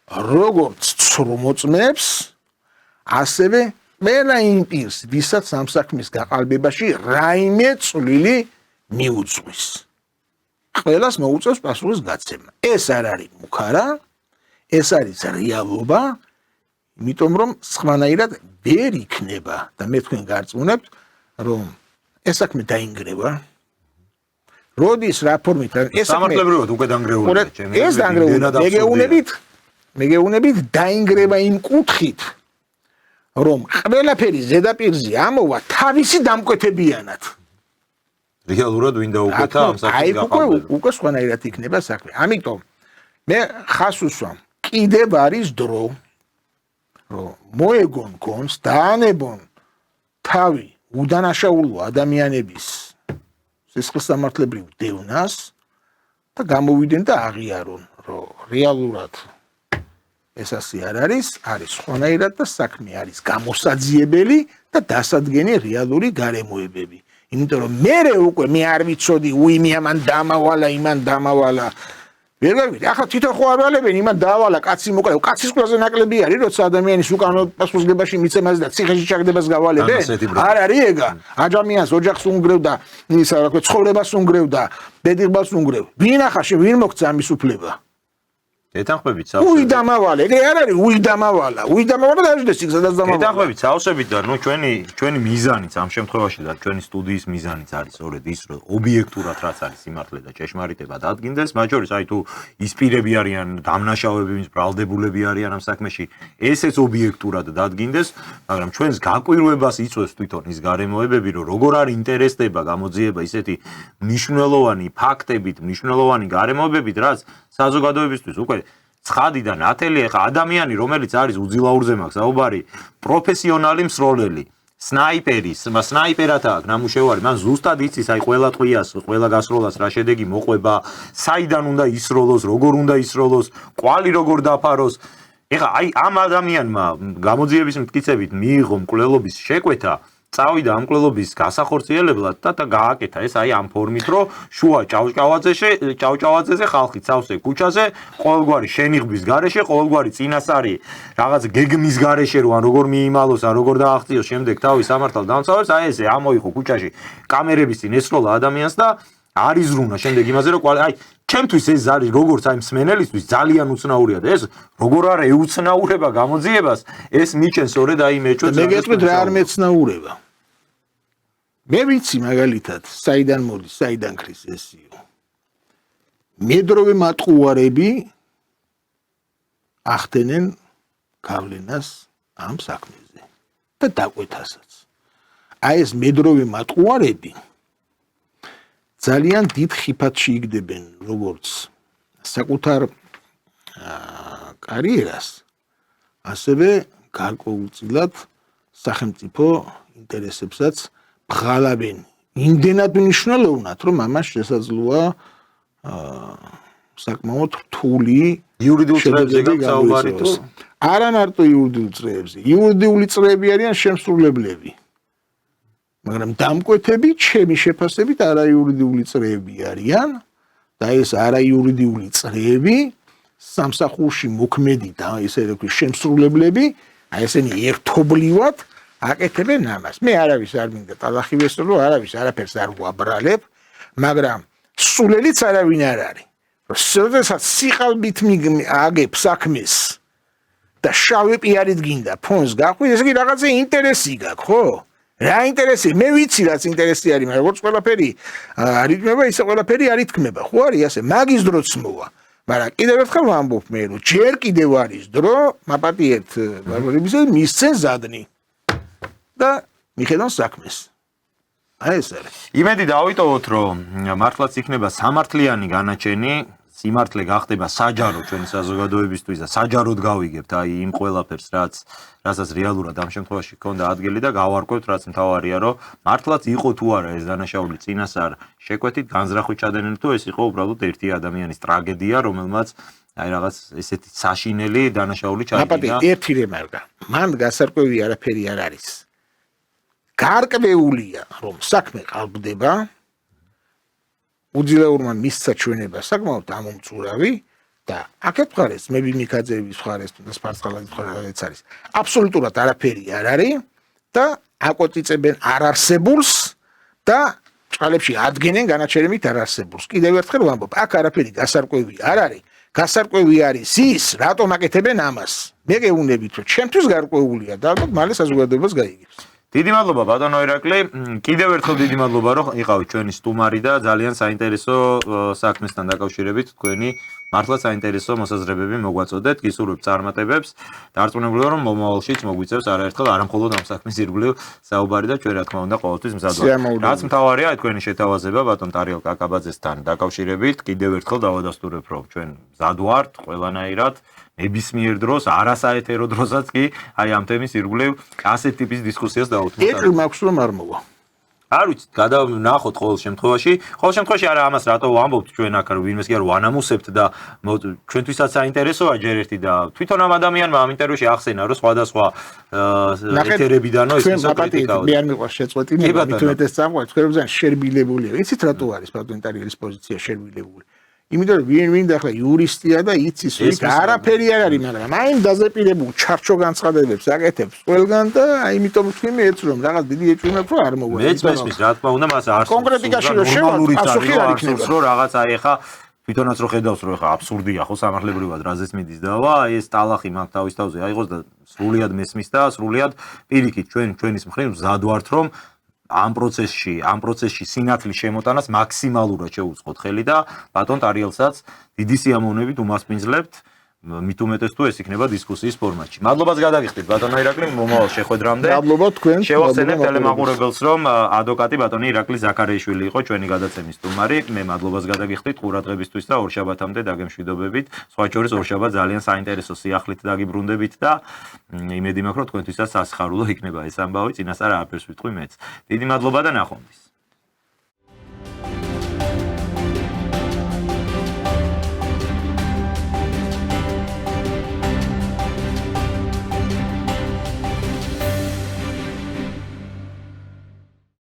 როგორც ცრომოწმებს ასევე ყველა იმ პირს ვისაც ამ საქმის გაყალბებაში რაიმე წვლილი მიუძღვის ყველას მოუწევს პასუხის გაცემა ეს არ არის მუქარა ეს არის რეალობა იმიტომ რომ სხვანაირად ვერ იქნება და მე თქვენ გარწმუნებთ რომ ეს საქმე დაინგრევა როდის რა ფორმით ეს სამართლებრივად უკვე დანგრეულია ჩემი ეს დანგრეულია მეგეუნებით დაინგრევა იმ კუთხით რომ ყველაფერი ზედაპირზე ამოვა თავისი დამკვეთებიანად რეალურად ვინ დაუკვეთა ამ საქმის გაყალბებას უკვე სხვანაირად იქნება საქმე ამიტომ მე ხას უსვამ კიდევ არის დრო რომ მოეგონ გონს დაანებონ თავი უდანაშაულო ადამიანების სისხლსამართლებრივ დევნას და გამოვიდნენ და აღიარონ რომ რეალურად ეს ასე არ არის სხვანაირად და საქმე არის გამოსაძიებელი და დასადგენი რეალური გარემოებები იმიტომ რომ მე არ ვიცოდი უიმი ამან დამავალა იმან დამავალა ვერ გავიგე ახლა თვითონ ხო არ ვალებენ იმან დაავალა კაცი მოკლა კაცის ყველაზე ნაკლები არის როცა ადამიანის უკანონო პასუხისმგებლობაში მიცემას და ციხეში ჩაგდებას გავალებენ არ არის ეგა ადამიანს ოჯახს უნგრევდა ისა რა ქვია ცხოვრებას უნგრევდა დედიღბას უნგრევ ვინ ახლა ვინ მოგცა ამის უფლება ეთანხმებით უი დამავალე ეგრე არ არის უი დამავალა დაჟდეს იქ სადაც დამავალა ეთანხმებით საოცრებით და ნუ ჩვენი მიზანიც ამ შემთხვევაში და ჩვენი სტუდიის მიზანიც არის სწორედ ის რომ ობიექტურად რაც არის სიმართლე და ჭეშმარიტება დადგინდეს მათ შორის აი თუ ის პირები არიან დამნაშავეები ვინც ბრალდებულები არიან ამ საქმეში ესეც ობიექტურად დადგინდეს მაგრამ ჩვენს გაკვირვებას იწვევს თვითონ ის გარემოებები რომ როგორ არ ინტერესდება გამოძიება ისეთი მნიშვნელოვანი ფაქტებით მნიშვნელოვანი გარემოებებით რაც საზოგადოებისთვის უკვე ცხადიდან ათელი ხა ადამიანი რომელიც არის უძილაურზე მაქვს საუბარი პროფესიონალი მსროლელი სნაიპერი სნაიპერად აქვს ნამუშევარი მან ზუსტად იცის აი ყველა ტყვიას ყველა გასროლას რა შედეგი მოყვება საიდან უნდა ისროლოს როგორ უნდა ისროლოს ყვალი როგორ დაფაროს ეხა აი ამ ადამიანმა გამოძიების მტკიცებით მიიღო მკვლელობის შეკვეთა წავიდა ამ მკვლელობის გასახორციელებლად და გააკეთა ეს აი ამ ფორმით რომ შუა ჭავჭავაძეზე ხალხი ცავსე ქუჩაზე ყოველგვარი შენიღბის გარეშე ყოველგვარი წინასარი რაღაც გეგმის გარეშე რომ როგორ მიიმალოს ან როგორ დააღწიოს შემდეგ თავის სამართალ დამცავებს აი ესე ამოიღო ქუჩაში კამერების წინ ესროლა ადამიანს და არიზრუნა შემდეგ იმაზე რომ აი ჩემთვის ეს არის როგორც აი მსმენელისთვის ძალიან უცნაურია და ეს როგორ არ ეუცნაურება გამოძიებას ეს მიჩენს სწორედ აი მეჭვებს მე გეტყვით რა არ მეცნაურება მე ვიცი მაგალითად საიდან მოდის საიდან ქრის ესიო მედროვე მატყუარები ახდენენ გავლენას ამ საქმეზე და დაკვეთასაც. აი ეს მედროვე მატყუარები ძალიან დიდ ხიფათში იგდებენ როგორც საკუთარ კარიერას, ასევე გარკვეულწილად სახელმწიფო ინტერესებსაც ბღალავენ. იმდენად მნიშვნელოვნად, რომ ამას შესაძლოა საკმაოდ რთული იურიდიულ წრეებზე გაქვს საუბარი თუ? არა მარტო იურიდიულ წრეებზე. იურიდიული წრეები არიან შემსრულებლები. მაგრამ დამკვეთები ჩემი შეფასებით არაიურიდიული წრეები არიან და ეს არაიურიდიული წრეები სამსახურში მოქმედი და ესე ვთქვი შემსრულებლები აი ესენი ერთობლივად აკეთებენ ამას. მე არავის არ მინდა ტალახივეს რომ არავის არაფერს არ ვაბრალებ, მაგრამ სულელიც არავინ არ არის. როდესაც სიყალბით აგებ საქმეს და შავი პიარით გინდა ფონს გახვი, ეს კი რაღაცა ინტერესი გაქვს, ხო? რა ინტერესი? მე ვიცი რაც ინტერესი არის, მაგრამ როგორც ყველაფერი არ ითქმება, ისე ყველაფერი არ ითქმება, ხო არის ასე? მაგის დროც მოვა. მაგრამ კიდევ ერთხელ ვამბობ მე, რომ ჯერ კიდევ არის დრო, მაპატიეთ ბარბარებისა მისცენ ზადნი და მიხედონ საქმეს. აი ეს არის. იმედი დავიტოვოთ, რომ მართლაც იქნება სამართლიანი განაჩენი, სიმართლე გახდება საჯარო ჩვენი საზოგადოებისთვის და საჯაროდ გავიგებთ აი იმ ყველაფერს, რასაც რეალურად ამ შემთხვევაში ჰქონდა ადგილი და გავარკვევთ, რაც მთავარია, რომ მართლაც იყო თუ არა ეს დანაშაული წინასწარ შეკვეთით, განზრახვით ჩადენილი თუ ეს იყო უბრალოდ ერთი ადამიანის ტრაგედია, რომელმაც აი რაღაც ესეთი საშინელი დანაშაული ჩაიდინა. მაპატი, ერთი რემარკა. მან გასარკვევი არაფერი არ არის. გარკვეულია, რომ საქმე ყალბდება, უძილეურმა მისცა ჩვენება საკმაოდ ამომწურავი და აქეთ მხარეს მები მიქაძეების მხარეს და სპარცხალაძის მხარეს არის. აბსოლუტურად არაფერი არ არის და აკოწიწებენ არარსებულს და ჭალებში ადგენენ განაჩერებით არარსებულს. კიდევ ერთხელ ვამბობ, აქ არაფერი გასარკვევი არ არის. გასარკვევი არის ის, რატომ აკეთებენ ამას. მე გეუბნებით, რომ ჩემთვის გარკვეულია და ალბათ მალე საზოგადოებას გაიგებს. დიდი მადლობა ბატონო ირაკლი. კიდევ ერთხელ დიდი მადლობა რომ იყავით ჩვენი სტუმარი და ძალიან საინტერესო საქმესთან დაკავშირებით თქვენი მართლა საინტერესო მოსაზრებები მოგვაწოდეთ. გისურვებთ წარმატებებს. დარწმუნებული ვარ რომ მომავალშიც მოგვიწევს არაერთხელ არამხოლოდ ამ საქმის ირგვლივ საუბარი და ჩვენ რა თქმა უნდა ყოველთვის მზად ვართ. რაც მთავარია თქვენი შეთავაზება ბატონ ტარიელ კაკაბაძესთან დაკავშირებით. კიდევ ერთხელ დავადასტურებ რომ ჩვენ მზად ვართ ყველანაირად ნებისმიერ დროს, არასაეთერო დროსაც კი აი ამ თემის ირგვლივ ასეთ ტიპის დისკუსიას დავუთმოთ. ეტყვი მაქვს რომ არ მოვა. არ ვიცი, გადავნახოთ ყოველ შემთხვევაში. ყოველ შემთხვევაში არა ამას რატო ვამბობთ ჩვენ აქ რომ ვინმეს კი არ ვანამუსებთ და ჩვენთვისაც საინტერესოა ჯერ ერთი და თვითონ ამ ადამიანმა ამ ინტერვიუში ახსენა რომ სხვადასხვა ეთერებიდანო ეს საკრიტიკაო. მე არ მიყვარს შეწყვეტინება, მithumetes წამყვეთ, თქვენ რომ ძალიან შერბილებულია. იცით რატო არის ბატონ ტარიელის პოზიცია შერბილებული? იმიტომ რომ ვინ ახლა იურისტია და იცის რომ არაფერი არ არის, მაგრამ აი იმ დაზეპირებულ ჩარჩო განცხადებებს აკეთებს ყველგან და აი იმიტომ ვთქვი მე ეც რომ რაღაც დიდი ეჭვმეფრო არ მოვა. მეც მესმის რა თქმა უნდა მას არ კონკრეტიკაში რომ შევარდ პასუხი არ იქნება. რომ რაღაც აი ახლა თვითონაც რო ხედავს რომ ახლა აბსურდია ხო სამართლებრივად რაზეც მიდის დავა, აი ეს ტალახი მაგ თავის თავზე აიღოს და სრულიად მესმის და სრულიად პირიქით ჩვენის მხრივ მზად ვართ რომ ამ პროცესში სინათლის შემოტანას მაქსიმალურად შევუწყოთ ხელი და ბატონ ტარიელსაც დიდი სიამოვნებით უმასპინძლებთ მით უმეტეს თუ ეს იქნება დისკუსიის ფორმატში. მადლობას გადაგიხდით ბატონო ირაკლი მომავალ შეხვედრამდე. მადლობა თქვენ. შევახსენებთ ტელემაყურებელს რომ ადვოკატი ბატონი ირაკლი ზაქარიაშვილი იყო ჩვენი გადაცემის სტუმარი. მე მადლობას გადაგიხდით ყურადღებისთვის და ორშაბათამდე დაგემშვიდობებით. სხვა შორის ორშაბათ ძალიან საინტერესო სიახლით დაგიბრუნდებით და იმედი მაქვს რომ თქვენთვისაც სასიხარულო იქნება ეს ამბავი, წინასწარ არაფერს ვიტყვი მეც. დიდი მადლობა და ნახვამდის.